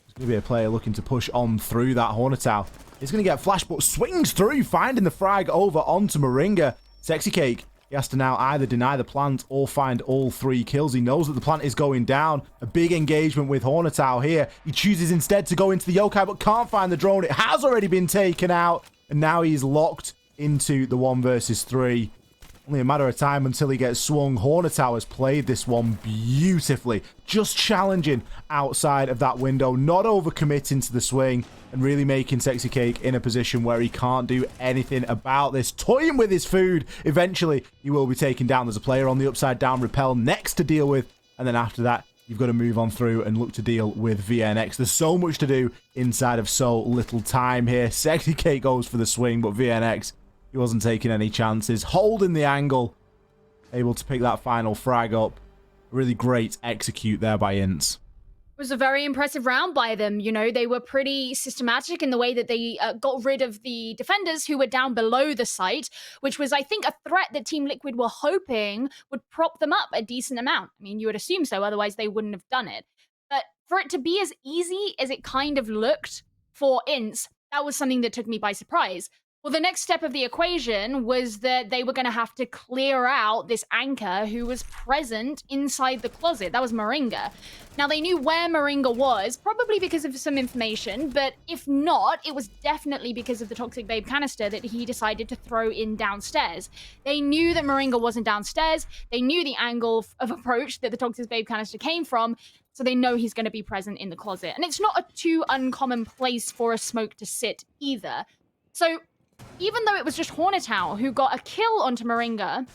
There's going to be a player looking to push on through that Hornetow. He's going to get flash, but swings through, finding the frag over onto Moringa. Sexy Cake, he has to now either deny the plant or find all 3 kills. He knows that the plant is going down. A big engagement with Hornetow here. He chooses instead to go into the Yokai, but can't find the drone. It has already been taken out, and now he's locked into the 1 versus 3. Only a matter of time until he gets swung. Hornetow has played this one beautifully. Just challenging outside of that window. Not overcommitting to the swing. And really making Sexy Cake in a position where he can't do anything about this. Toying with his food. Eventually, he will be taken down. There's a player on the upside down repel next to deal with. And then after that, you've got to move on through and look to deal with VNX. There's so much to do inside of so little time here. Sexy Cake goes for the swing, but VNX, he wasn't taking any chances. Holding the angle. Able to pick that final frag up. Really great execute there by INTZ. It was a very impressive round by them. You know, they were pretty systematic in the way that they got rid of the defenders who were down below the site, which was, I think, a threat that Team Liquid were hoping would prop them up a decent amount. I mean, you would assume so, otherwise they wouldn't have done it. But for it to be as easy as it kind of looked for INTZ, that was something that took me by surprise. Well, the next step of the equation was that they were going to have to clear out this anchor who was present inside the closet. That was Moringa. Now, they knew where Moringa was, probably because of some information, but if not, it was definitely because of the Toxic Babe canister that he decided to throw in downstairs. They knew that Moringa wasn't downstairs. They knew the angle of approach that the Toxic Babe canister came from, so they know he's going to be present in the closet. And it's not a too uncommon place for a smoke to sit either. So even though it was just Hornetow who got a kill onto Moringa,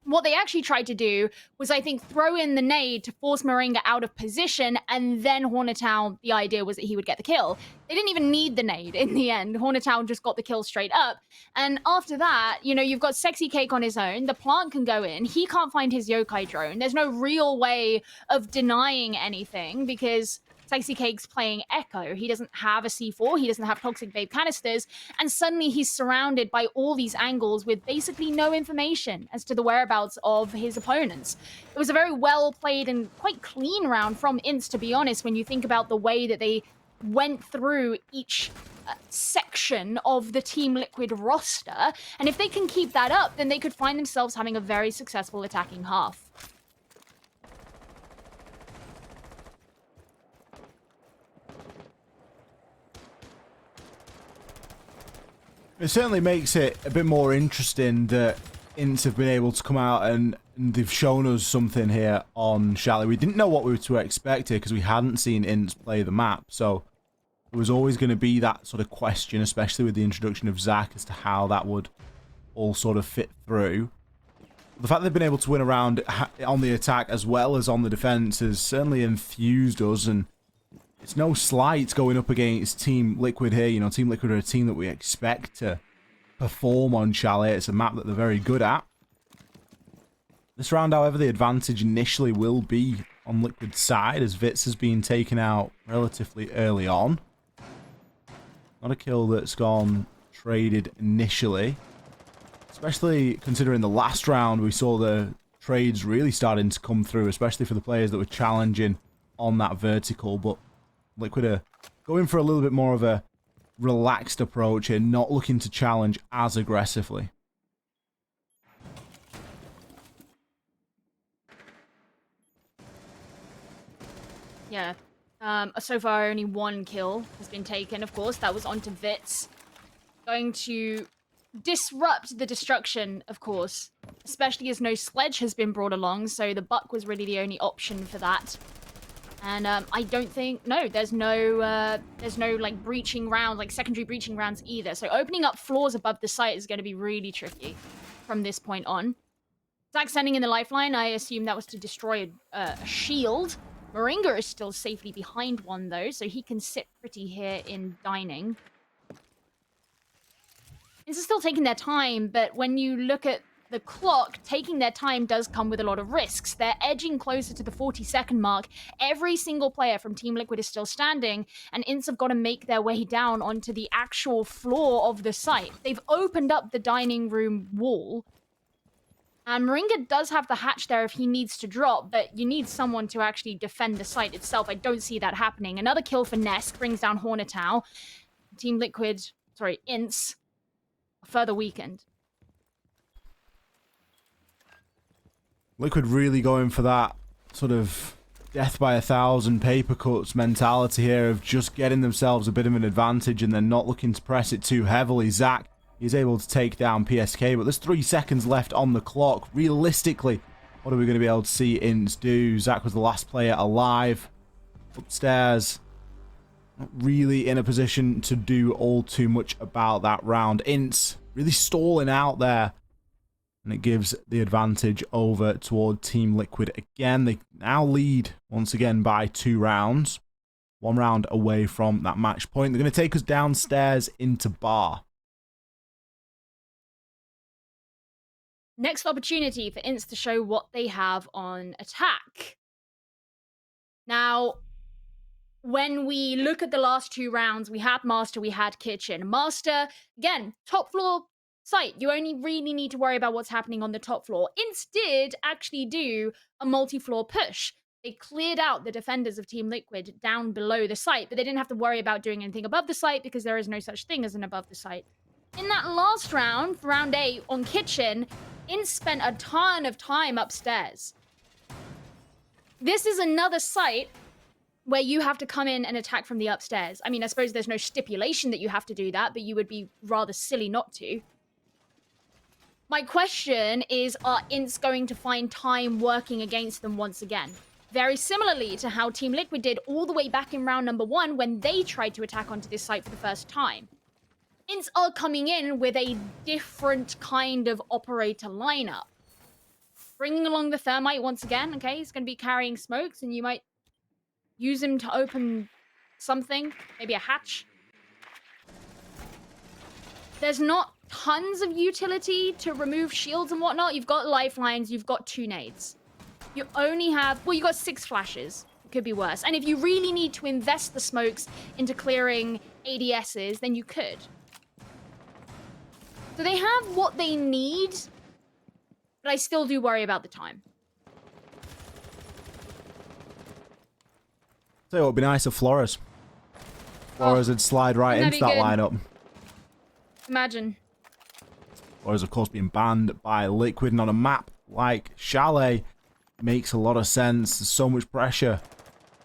what they actually tried to do was, I think, throw in the nade to force Moringa out of position, and then Hornetow, the idea was that he would get the kill. They didn't even need the nade in the end. Hornetow just got the kill straight up. And after that, you know, you've got Sexy Cake on his own. The plant can go in. He can't find his Yokai drone. There's no real way of denying anything because Sexy Cake's playing Echo. He doesn't have a C4. He doesn't have Toxic Babe canisters. And suddenly he's surrounded by all these angles with basically no information as to the whereabouts of his opponents. It was a very well played and quite clean round from INTZ, to be honest, when you think about the way that they went through each section of the Team Liquid roster. And if they can keep that up, then they could find themselves having a very successful attacking half. It certainly makes it a bit more interesting that INTZ have been able to come out and they've shown us something here on Chalet. We didn't know what we were to expect here because we hadn't seen INTZ play the map. So there was always going to be that sort of question, especially with the introduction of Zach, as to how that would all sort of fit through. The fact they've been able to win around on the attack as well as on the defense has certainly enthused us, and it's no slight going up against Team Liquid here. You know, Team Liquid are a team that we expect to perform on Chalet. It's a map that they're very good at. This round, however, the advantage initially will be on Liquid's side, as Vitz has been taken out relatively early on. Not a kill that's gone traded initially. Especially considering the last round, we saw the trades really starting to come through, especially for the players that were challenging on that vertical. But Liquid are going for a little bit more of a relaxed approach here, not looking to challenge as aggressively. Yeah. So far, only one kill has been taken, of course. That was onto Vitz. Going to disrupt the destruction, of course. Especially as no sledge has been brought along, so the buck was really the only option for that. And I don't think... No, there's no, like, breaching rounds, like, secondary breaching rounds either. So opening up floors above the site is going to be really tricky from this point on. Zach sending in the lifeline. I assume that was to destroy a shield. Moringa is still safely behind one, though, so he can sit pretty here in dining. This is still taking their time, but when you look at the clock, taking their time does come with a lot of risks. They're edging closer to the 40-second mark. Every single player from Team Liquid is still standing, and INTZ have got to make their way down onto the actual floor of the site. They've opened up the dining room wall. And Moringa does have the hatch there if he needs to drop, but you need someone to actually defend the site itself. I don't see that happening. Another kill for Nesk brings down Hornetau. Team Liquid, sorry, INTZ, further weakened. Liquid really going for that sort of death by 1,000 paper cuts mentality here of just getting themselves a bit of an advantage and then not looking to press it too heavily. Zach is able to take down PSK, but there's 3 seconds left on the clock. Realistically, what are we going to be able to see INTZ do? Zach was the last player alive. Upstairs, not really in a position to do all too much about that round. INTZ really stalling out there, and it gives the advantage over toward Team Liquid again. They now lead once again by 2 rounds. 1 round away from that match point. They're going to take us downstairs into bar. Next opportunity for INTZ to show what they have on attack. Now, when we look at the last 2 rounds, we had Master, we had Kitchen. Master, again, top floor site. You only really need to worry about what's happening on the top floor. INTZ did actually do a multi-floor push. They cleared out the defenders of Team Liquid down below the site, but they didn't have to worry about doing anything above the site because there is no such thing as an above the site. In that last round, round 8 on Kitchen, INTZ spent a ton of time upstairs. This is another site where you have to come in and attack from the upstairs. I mean, I suppose there's no stipulation that you have to do that, but you would be rather silly not to. My question is, are INTZ going to find time working against them once again? Very similarly to how Team Liquid did all the way back in round number 1 when they tried to attack onto this site for the first time. INTZ are coming in with a different kind of operator lineup. Bringing along the Thermite once again, okay? He's going to be carrying smokes, and you might use him to open something, maybe a hatch. There's not tons of utility to remove shields and whatnot. You've got lifelines, you've got 2 nades. You only have, well, you got 6 flashes. It could be worse. And if you really need to invest the smokes into clearing ADSs, then you could. So they have what they need, but I still do worry about the time. So it would be nice if Flores would slide right into that lineup. Imagine. Flores, of course, being banned by Liquid, and on a map like Chalet makes a lot of sense. There's so much pressure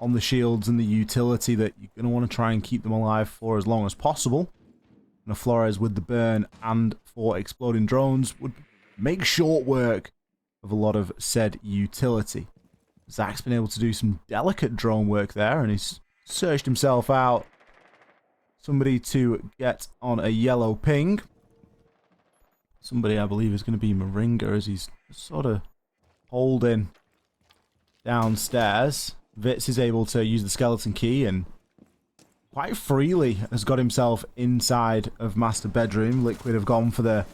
on the shields and the utility that you're going to want to try and keep them alive for as long as possible. And Flores with the burn and 4 exploding drones would make short work of a lot of said utility. Zach's been able to do some delicate drone work there, and he's searched himself out somebody to get on a yellow ping. Somebody, I believe, is going to be Moringa as he's sort of holding downstairs. Vitz is able to use the skeleton key and quite freely has got himself inside of master bedroom. Liquid have gone for the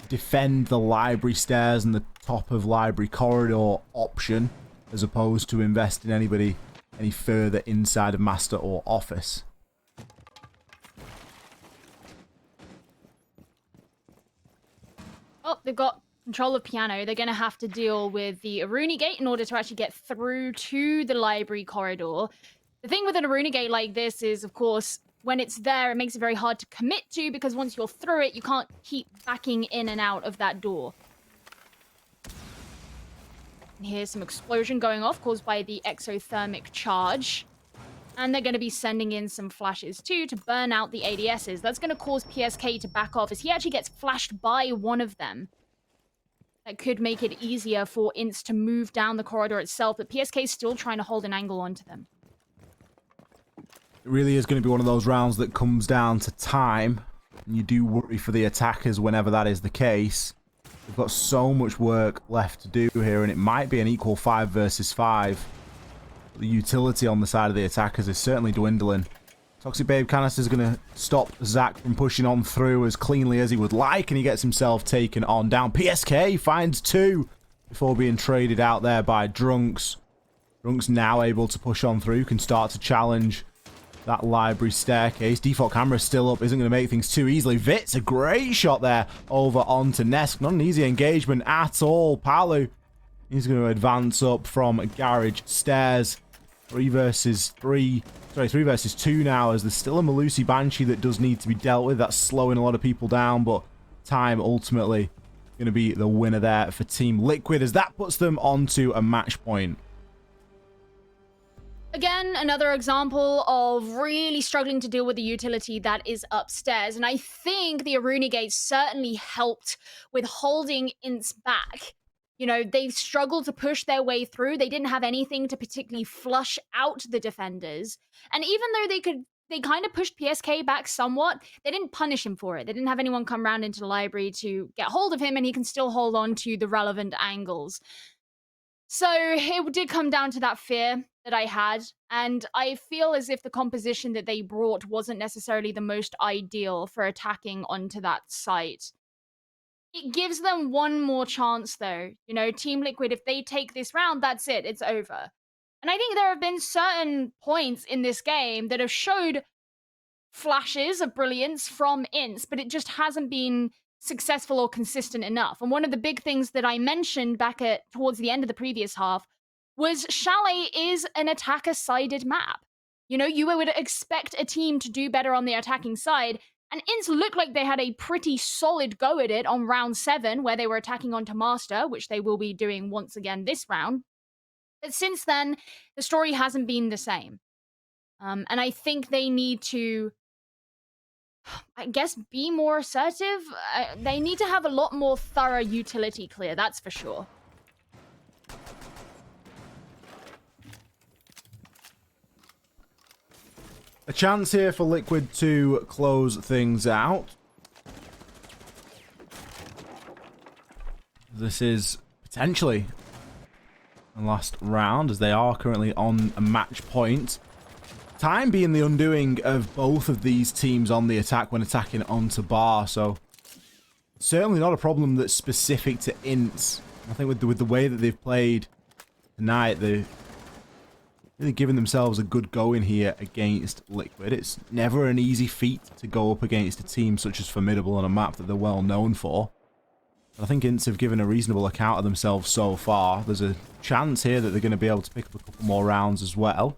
defend the library stairs and the top of library corridor option, as opposed to invest in anybody any further inside of master or office. Oh, they've got control of piano. They're going to have to deal with the Aruni gate in order to actually get through to the library corridor. The thing with an Aruni gate like this is, of course, when it's there, it makes it very hard to commit to, because once you're through it, you can't keep backing in and out of that door. And here's some explosion going off caused by the exothermic charge. And they're going to be sending in some flashes too to burn out the ADSs. That's going to cause PSK to back off as he actually gets flashed by one of them. That could make it easier for INTZ to move down the corridor itself, but PSK is still trying to hold an angle onto them. It really is going to be one of those rounds that comes down to time. And you do worry for the attackers whenever that is the case. They've got so much work left to do here, and it might be an equal 5 versus 5. The utility on the side of the attackers is certainly dwindling. Toxic Babe Canister is going to stop Zach from pushing on through as cleanly as he would like, and he gets himself taken on down. PSK finds 2 before being traded out there by Drunks. Drunks now able to push on through, can start to challenge that library staircase. Default camera still up, isn't going to make things too easily. Vitz, a great shot there over onto Nesk. Not an easy engagement at all. Palu, he's going to advance up from garage stairs. 3 versus 2 now, as there's still a Malusi Banshee that does need to be dealt with. That's slowing a lot of people down, but time ultimately going to be the winner there for Team Liquid, as that puts them onto a match point. Again, another example of really struggling to deal with the utility that is upstairs. And I think the Aruni Gate certainly helped with holding INTZ back. You know, they've struggled to push their way through. They didn't have anything to particularly flush out the defenders. And even though they kind of pushed PSK back somewhat, they didn't punish him for it. They didn't have anyone come round into the library to get hold of him, and he can still hold on to the relevant angles. So it did come down to that fear that I had, and I feel as if the composition that they brought wasn't necessarily the most ideal for attacking onto that site. It gives them one more chance, though. You know, Team Liquid, if they take this round, that's it. It's over. And I think there have been certain points in this game that have showed flashes of brilliance from INTZ, but it just hasn't been successful or consistent enough. And one of the big things that I mentioned back towards the end of the previous half was Chalet is an attacker-sided map. You know, you would expect a team to do better on the attacking side, and INTZ looked like they had a pretty solid go at it on round 7, where they were attacking onto Master, which they will be doing once again this round. But since then, the story hasn't been the same. And I think they need to, I guess, be more assertive. They need to have a lot more thorough utility clear, that's for sure. A chance here for Liquid to close things out. This is potentially the last round, as they are currently on a match point. Time being the undoing of both of these teams on the attack when attacking onto bar, so certainly not a problem that's specific to INTZ. I think with the way that they've played tonight, they've really given themselves a good go in here against Liquid. It's never an easy feat to go up against a team such as Formidable on a map that they're well known for. But I think INTZ have given a reasonable account of themselves so far. There's a chance here that they're going to be able to pick up a couple more rounds as well.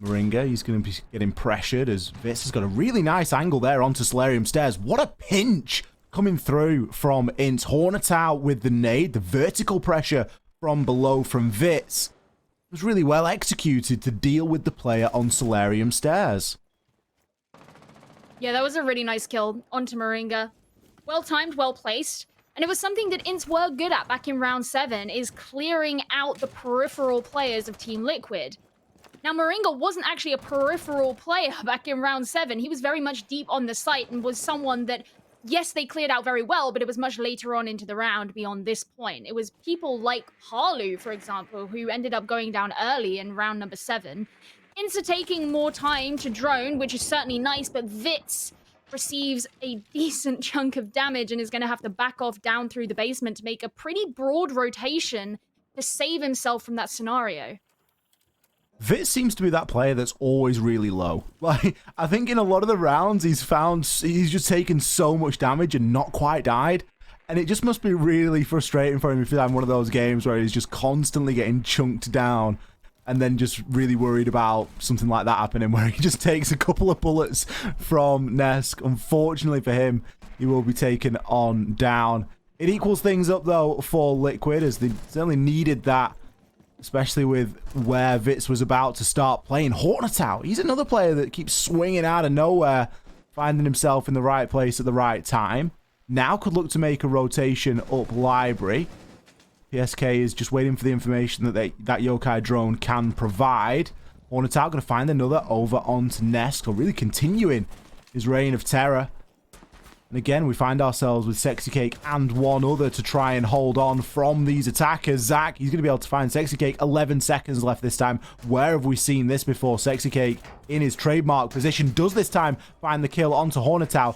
Moringa, he's going to be getting pressured as Vitz has got a really nice angle there onto Solarium Stairs. What a pinch coming through from INTZ. Hornetau with the nade, the vertical pressure from below from Vitz was really well executed to deal with the player on Solarium Stairs. Yeah, that was a really nice kill onto Moringa. Well timed, well placed. And it was something that INTZ were good at back in round 7, is clearing out the peripheral players of Team Liquid. Now, Moringa wasn't actually a peripheral player back in round 7. He was very much deep on the site and was someone that, yes, they cleared out very well, but it was much later on into the round beyond this point. It was people like Harlu, for example, who ended up going down early in round number 7. INTZ are taking more time to drone, which is certainly nice, but Vitz receives a decent chunk of damage and is going to have to back off down through the basement to make a pretty broad rotation to save himself from that scenario. Vitz seems to be that player that's always really low. Like, I think in a lot of the rounds he's just taken so much damage and not quite died. And it just must be really frustrating for him if he's having one of those games where he's just constantly getting chunked down and then just really worried about something like that happening where he just takes a couple of bullets from Nesk. Unfortunately for him, he will be taken on down. It equals things up, though, for Liquid, as they certainly needed that, especially with where Vitz was about to start playing. Hornetow, he's another player that keeps swinging out of nowhere, finding himself in the right place at the right time. Now could look to make a rotation up Library. PSK is just waiting for the information that that Yokai drone can provide. Hornetow going to find another over onto Nesk, or really continuing his reign of terror. And again, we find ourselves with Sexy Cake and one other to try and hold on from these attackers. Zach, he's going to be able to find Sexy Cake. 11 seconds left this time. Where have we seen this before? Sexy Cake in his trademark position does this time find the kill onto Hornetow.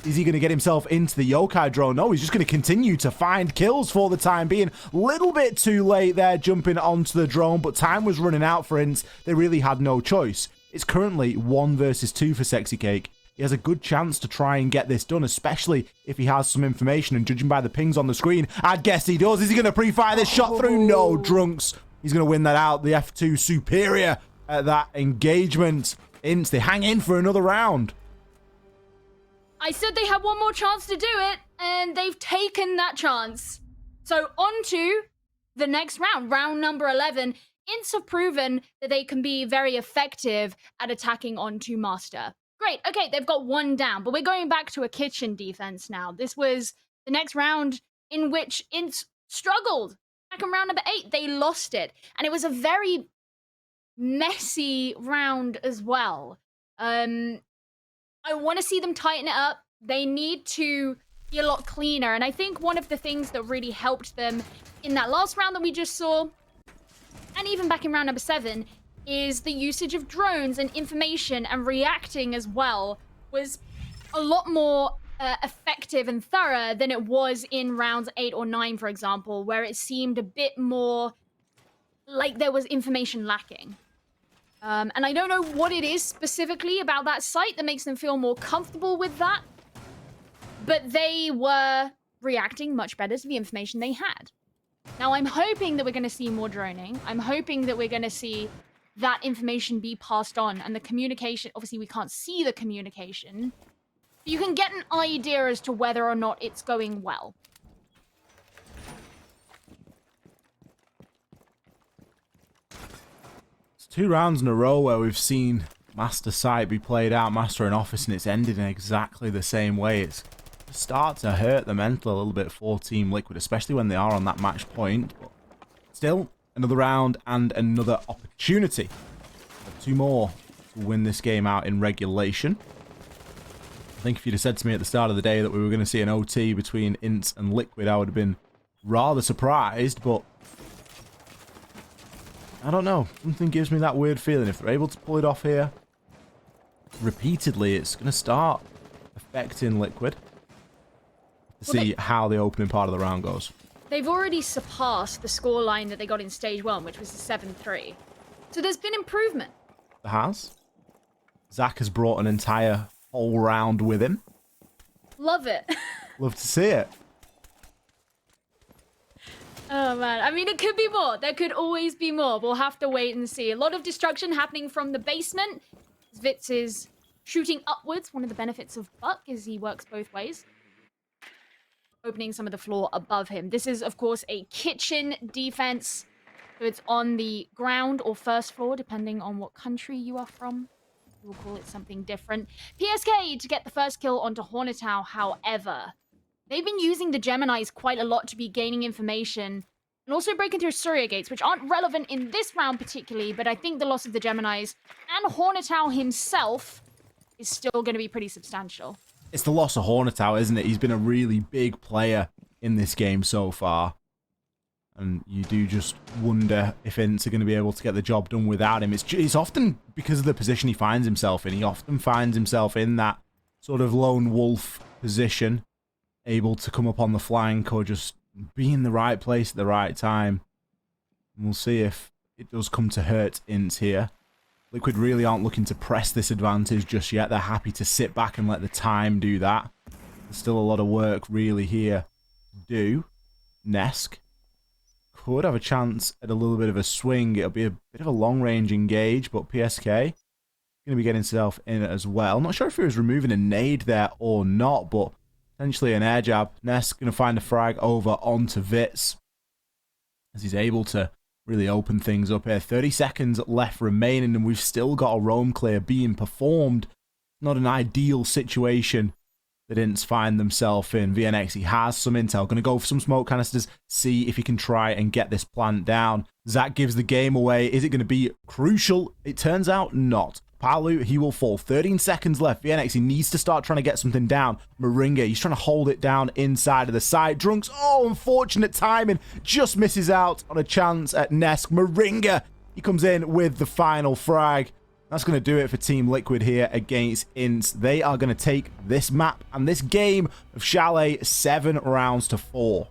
Is he going to get himself into the Yokai drone? No, he's just going to continue to find kills for the time being. Little bit too late there jumping onto the drone, but time was running out for INTZ. They really had no choice. It's currently 1 versus 2 for Sexy Cake. He has a good chance to try and get this done, especially if he has some information, and judging by the pings on the screen, I'd guess he does. Is he going to pre-fire this shot through? No, Drunks. He's going to win that out. The F2 superior at that engagement. INTZ, they hang in for another round. I said they had one more chance to do it, and they've taken that chance. So on to the next round, round number 11. INTZ have proven that they can be very effective at attacking onto Master. Great, okay, they've got one down, but we're going back to a kitchen defense now. This was the next round in which INTZ struggled. Back in round number 8, they lost it. And it was a very messy round as well. I want to see them tighten it up. They need to be a lot cleaner. And I think one of the things that really helped them in that last round that we just saw, and even back in round number 7, is the usage of drones and information and reacting as well was a lot more effective and thorough than it was in rounds 8 or 9, for example, where it seemed a bit more like there was information lacking. And I don't know what it is specifically about that site that makes them feel more comfortable with that, but they were reacting much better to the information they had. Now, I'm hoping that we're going to see more droning. I'm hoping that we're going to see that information be passed on, and the communication, obviously we can't see the communication, but you can get an idea as to whether or not it's going well. It's 2 rounds in a row where we've seen Master Site be played out, Master and Office, and it's ended in exactly the same way. It's start to hurt the mental a little bit for Team Liquid, especially when they are on that match point. But still, another round and another opportunity. 2 more to win this game out in regulation. I think if you'd have said to me at the start of the day that we were going to see an OT between INTZ and Liquid, I would have been rather surprised, but I don't know. Something gives me that weird feeling. If they're able to pull it off here repeatedly, it's going to start affecting Liquid. See how the opening part of the round goes. They've already surpassed the scoreline that they got in stage 1, which was the 7-3. So there's been improvement. There has. Zach has brought an entire whole round with him. Love it. Love to see it. Oh, man. I mean, it could be more. There could always be more. We'll have to wait and see. A lot of destruction happening from the basement. Vitz is shooting upwards. One of the benefits of Buck is he works both ways, opening some of the floor above him. This is, of course, a kitchen defense. So it's on the ground or first floor, depending on what country you are from. We'll call it something different. PSK to get the first kill onto Hornetown, however. They've been using the Geminis quite a lot to be gaining information and also breaking through Surya gates, which aren't relevant in this round particularly, but I think the loss of the Geminis and Hornetown himself is still going to be pretty substantial. It's the loss of Hornetown, isn't it? He's been a really big player in this game so far. And you do just wonder if INTZ are going to be able to get the job done without him. It's often because of the position he finds himself in. He often finds himself in that sort of lone wolf position, able to come up on the flank or just be in the right place at the right time. And we'll see if it does come to hurt INTZ here. Liquid really aren't looking to press this advantage just yet. They're happy to sit back and let the time do that. There's still a lot of work really here to do. Nesk could have a chance at a little bit of a swing. It'll be a bit of a long-range engage, but PSK going to be getting himself in as well. Not sure if he was removing a nade there or not, but potentially an air jab. Nesk going to find a frag over onto Vitz as he's able to really open things up here. 30 seconds left remaining, and we've still got a roam clear being performed. Not an ideal situation that INTZ find themselves in. VNX, he has some intel. Going to go for some smoke canisters, see if he can try and get this plant down. Zach gives the game away. Is it going to be crucial? It turns out not. Palu, he will fall. 13 seconds left. VNX, he needs to start trying to get something down. Moringa, he's trying to hold it down inside of the site. Drunks, oh, unfortunate timing. Just misses out on a chance at Nesk. Moringa, he comes in with the final frag. That's going to do it for Team Liquid here against INTZ. They are going to take this map and this game of Chalet 7 rounds to 4.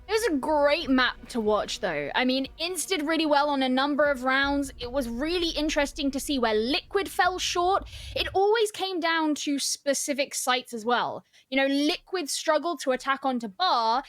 It was a great map to watch, though. I mean, INTZ did really well on a number of rounds. It was really interesting to see where Liquid fell short. It always came down to specific sites as well. You know, Liquid struggled to attack onto Bar.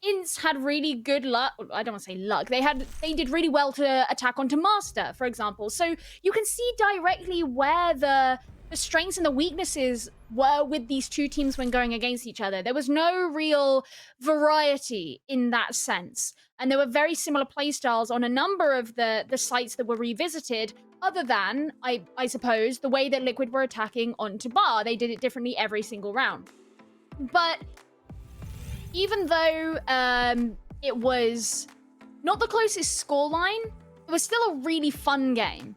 INTZ had really good luck. I don't want to say luck. They did really well to attack onto Master, for example. So you can see directly where the strengths and the weaknesses were with these two teams when going against each other. There was no real variety in that sense. And there were very similar playstyles on a number of the sites that were revisited, other than, I suppose, the way that Liquid were attacking onto Bar. They did it differently every single round. But even though it was not the closest scoreline, it was still a really fun game.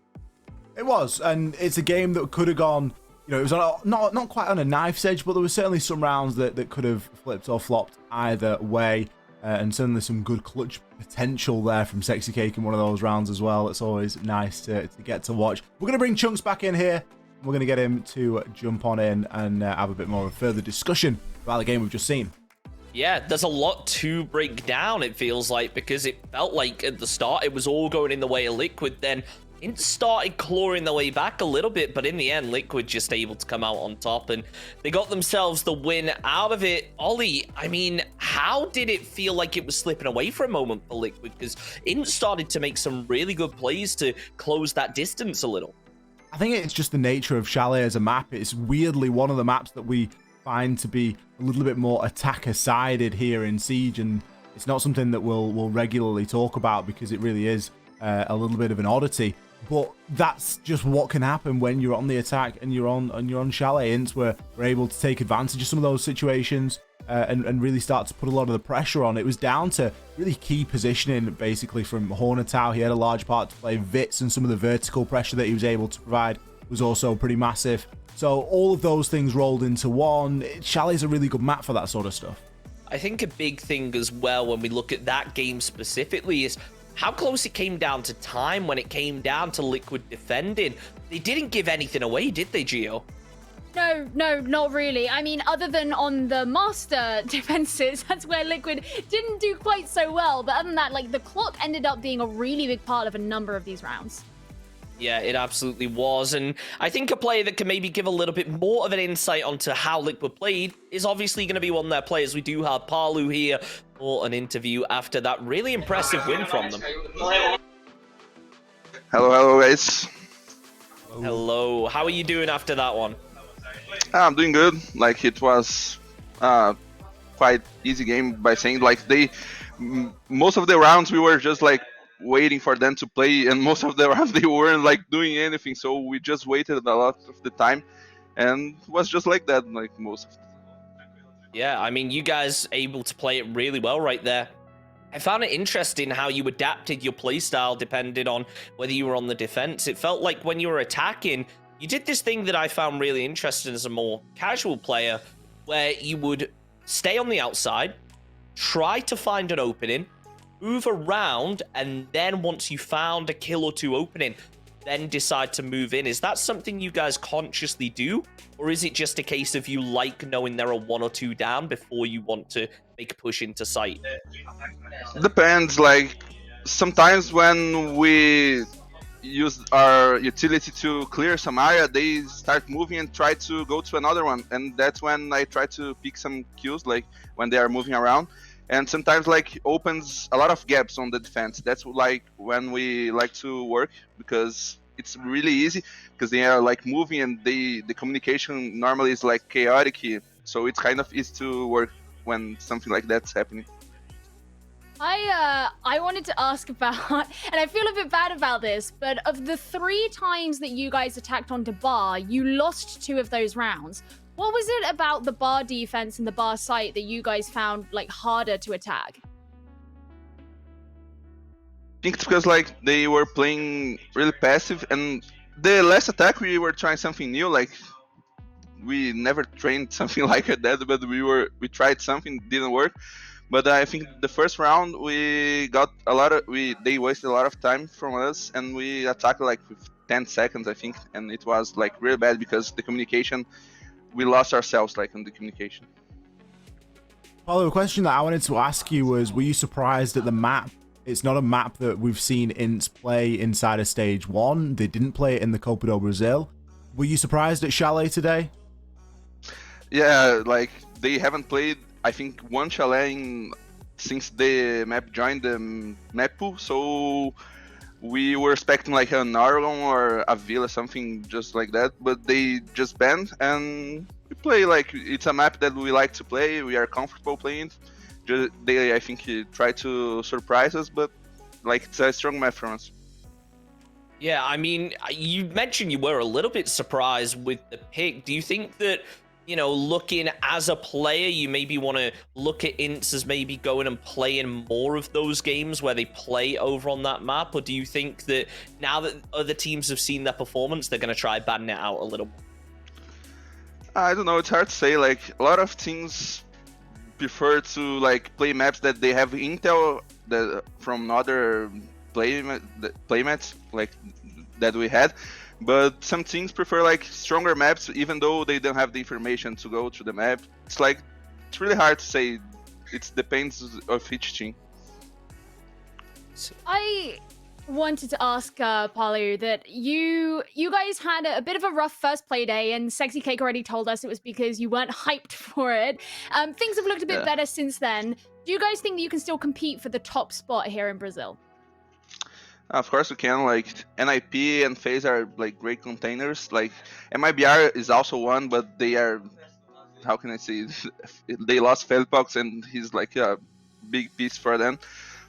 It was, and it's a game that could have gone, you know, it was on not quite on a knife's edge, but there were certainly some rounds that could have flipped or flopped either way, and certainly some good clutch potential there from Sexy Cake in one of those rounds as well. It's always nice to get to watch. We're going to bring Chunks back in here. We're going to get him to jump on in and have a bit more of a further discussion about the game we've just seen. Yeah, there's a lot to break down, it feels like, because it felt like at the start it was all going in the way of Liquid. Then it started clawing their way back a little bit, but in the end, Liquid just able to come out on top, and they got themselves the win out of it. Ollie, I mean, how did it feel like it was slipping away for a moment for Liquid? Because INTZ started to make some really good plays to close that distance a little. I think it's just the nature of Chalet as a map. It's weirdly one of the maps that we find to be a little bit more attacker-sided here in Siege, and it's not something that we'll regularly talk about because it really is a little bit of an oddity. But that's just what can happen when you're on the attack and you're on Chalet. INTZ were able to take advantage of some of those situations and really start to put a lot of the pressure on. It was down to really key positioning, basically, from Hornetown. He had a large part to play. Vitz and some of the vertical pressure that he was able to provide was also pretty massive. So all of those things rolled into one. Chalet's a really good map for that sort of stuff. I think a big thing as well when we look at that game specifically is how close it came down to time when it came down to Liquid defending. They didn't give anything away, did they, Gio? No, not really. I mean, other than on the Master defenses, that's where Liquid didn't do quite so well. But other than that, like, the clock ended up being a really big part of a number of these rounds. Yeah, it absolutely was, and I think a player that can maybe give a little bit more of an insight onto how Liquid played is obviously going to be one of their players. We do have Palu here for an interview after that really impressive win from them. Hello guys. Hello, how are you doing after that one? I'm doing good. Like, it was quite easy game by saying, like, most of the rounds we were just like waiting for them to play, and most of the rounds they weren't like doing anything. So we just waited a lot of the time, and it was just like that, like most of the time. Yeah, I mean, you guys able to play it really well right there. I found it interesting how you adapted your playstyle depending on whether you were on the defense. It felt like when you were attacking, you did this thing that I found really interesting as a more casual player, where you would stay on the outside, try to find an opening, move around, and then once you found a kill or two opening, then decide to move in. Is that something you guys consciously do? Or is it just a case of you like knowing there are one or two down before you want to make a push into sight? Depends, like sometimes when we use our utility to clear some area, they start moving and try to go to another one, and that's when I try to pick some kills, like when they are moving around. And sometimes like opens a lot of gaps on the defense. That's like when we like to work, because it's really easy because they are like moving, and the communication normally is like chaotic here, so it's kind of easy to work when something like that's happening. I wanted to ask about, and I feel a bit bad about this, but of the 3 times that you guys attacked onto bar, you lost 2 of those rounds. What was it about the bar defense and the bar site that you guys found like harder to attack? I think it's because like they were playing really passive, and the last attack we were trying something new. Like we never trained something like that, but we tried something, didn't work. But I think the first round we got they wasted a lot of time from us, and we attacked like with 10 seconds, I think, and it was like really bad because the communication, we lost ourselves like in the communication. Paulo, a question that I wanted to ask you was, were you surprised at the map? It's not a map that we've seen INTZ play inside of Stage 1. They didn't play it in the Copa do Brasil. Were you surprised at Chalet today? Yeah, like they haven't played, I think, one Chalet since the map joined the map pool, so we were expecting like an Aragon or a Villa, something just like that, but they just banned, and we play like it's a map that we like to play. We are comfortable playing. They, I think, try to surprise us, but like it's a strong map from us. Yeah, I mean, you mentioned you were a little bit surprised with the pick. Do you think that, you know, looking as a player, you maybe want to look at INTZ as maybe going and playing more of those games where they play over on that map? Or do you think that now that other teams have seen their performance, they're going to try banning it out a little more? I don't know, it's hard to say. Like a lot of teams prefer to like play maps that they have intel from other playmats like that we had. But some teams prefer like stronger maps, even though they don't have the information to go to the map. It's like, it's really hard to say. It depends of each team. I wanted to ask Paulo that you guys had a bit of a rough first play day, and Sexy Cake already told us it was because you weren't hyped for it. Things have looked a bit better since then. Do you guys think that you can still compete for the top spot here in Brazil? Of course we can. Like NIP and FaZe are like great containers. Like MIBR is also one, but they are, how can I say, they lost Felpox, and he's like a big piece for them.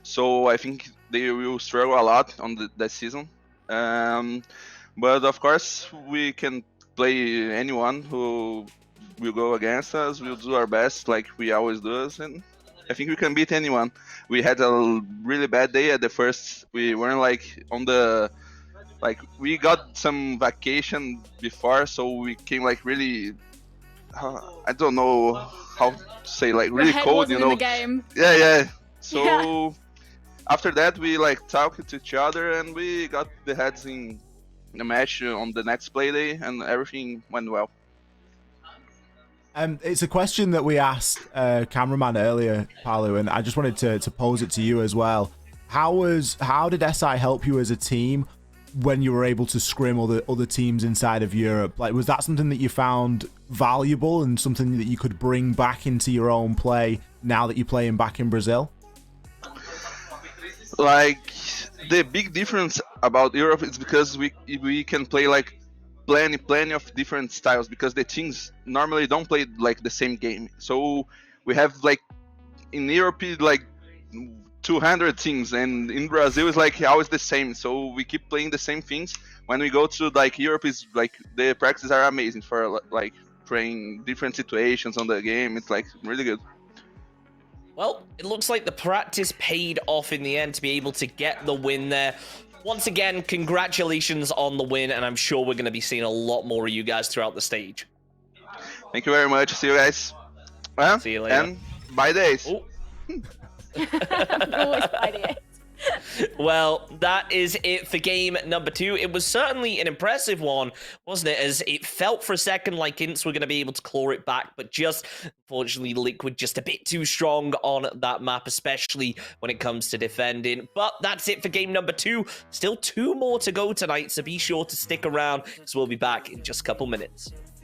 So I think they will struggle a lot on that season. But of course we can play anyone who will go against us. We'll do our best like we always do, and I think we can beat anyone. We had a really bad day at the first. We weren't like on the, like we got some vacation before, so we came like really, I don't know how to say, like really cold, you know. In the game. Yeah. So after that we like talked to each other, and we got the heads in the match on the next Playday, and everything went well. It's a question that we asked cameraman earlier, Paulo, and I just wanted to pose it to you as well. How did SI help you as a team when you were able to scrim other teams inside of Europe? Like, was that something that you found valuable and something that you could bring back into your own play now that you're playing back in Brazil? Like, the big difference about Europe is because we can play like plenty of different styles, because the teams normally don't play like the same game. So we have like in Europe like 200 things, and in Brazil it's like always the same. So we keep playing the same things. When we go to like Europe, is like the practices are amazing for like playing different situations on the game. It's like really good. Well, it looks like the practice paid off in the end to be able to get the win there. Once again, congratulations on the win, and I'm sure we're going to be seeing a lot more of you guys throughout the stage. Thank you very much. See you guys. See you later. And bye days. Oh. Always fighting it. Well, that is it for game number 2. It was certainly an impressive one, wasn't it? As it felt for a second like INTZ were going to be able to claw it back, but just, unfortunately, Liquid just a bit too strong on that map, especially when it comes to defending. But that's it for game number 2. Still 2 more to go tonight, so be sure to stick around, because we'll be back in just a couple minutes.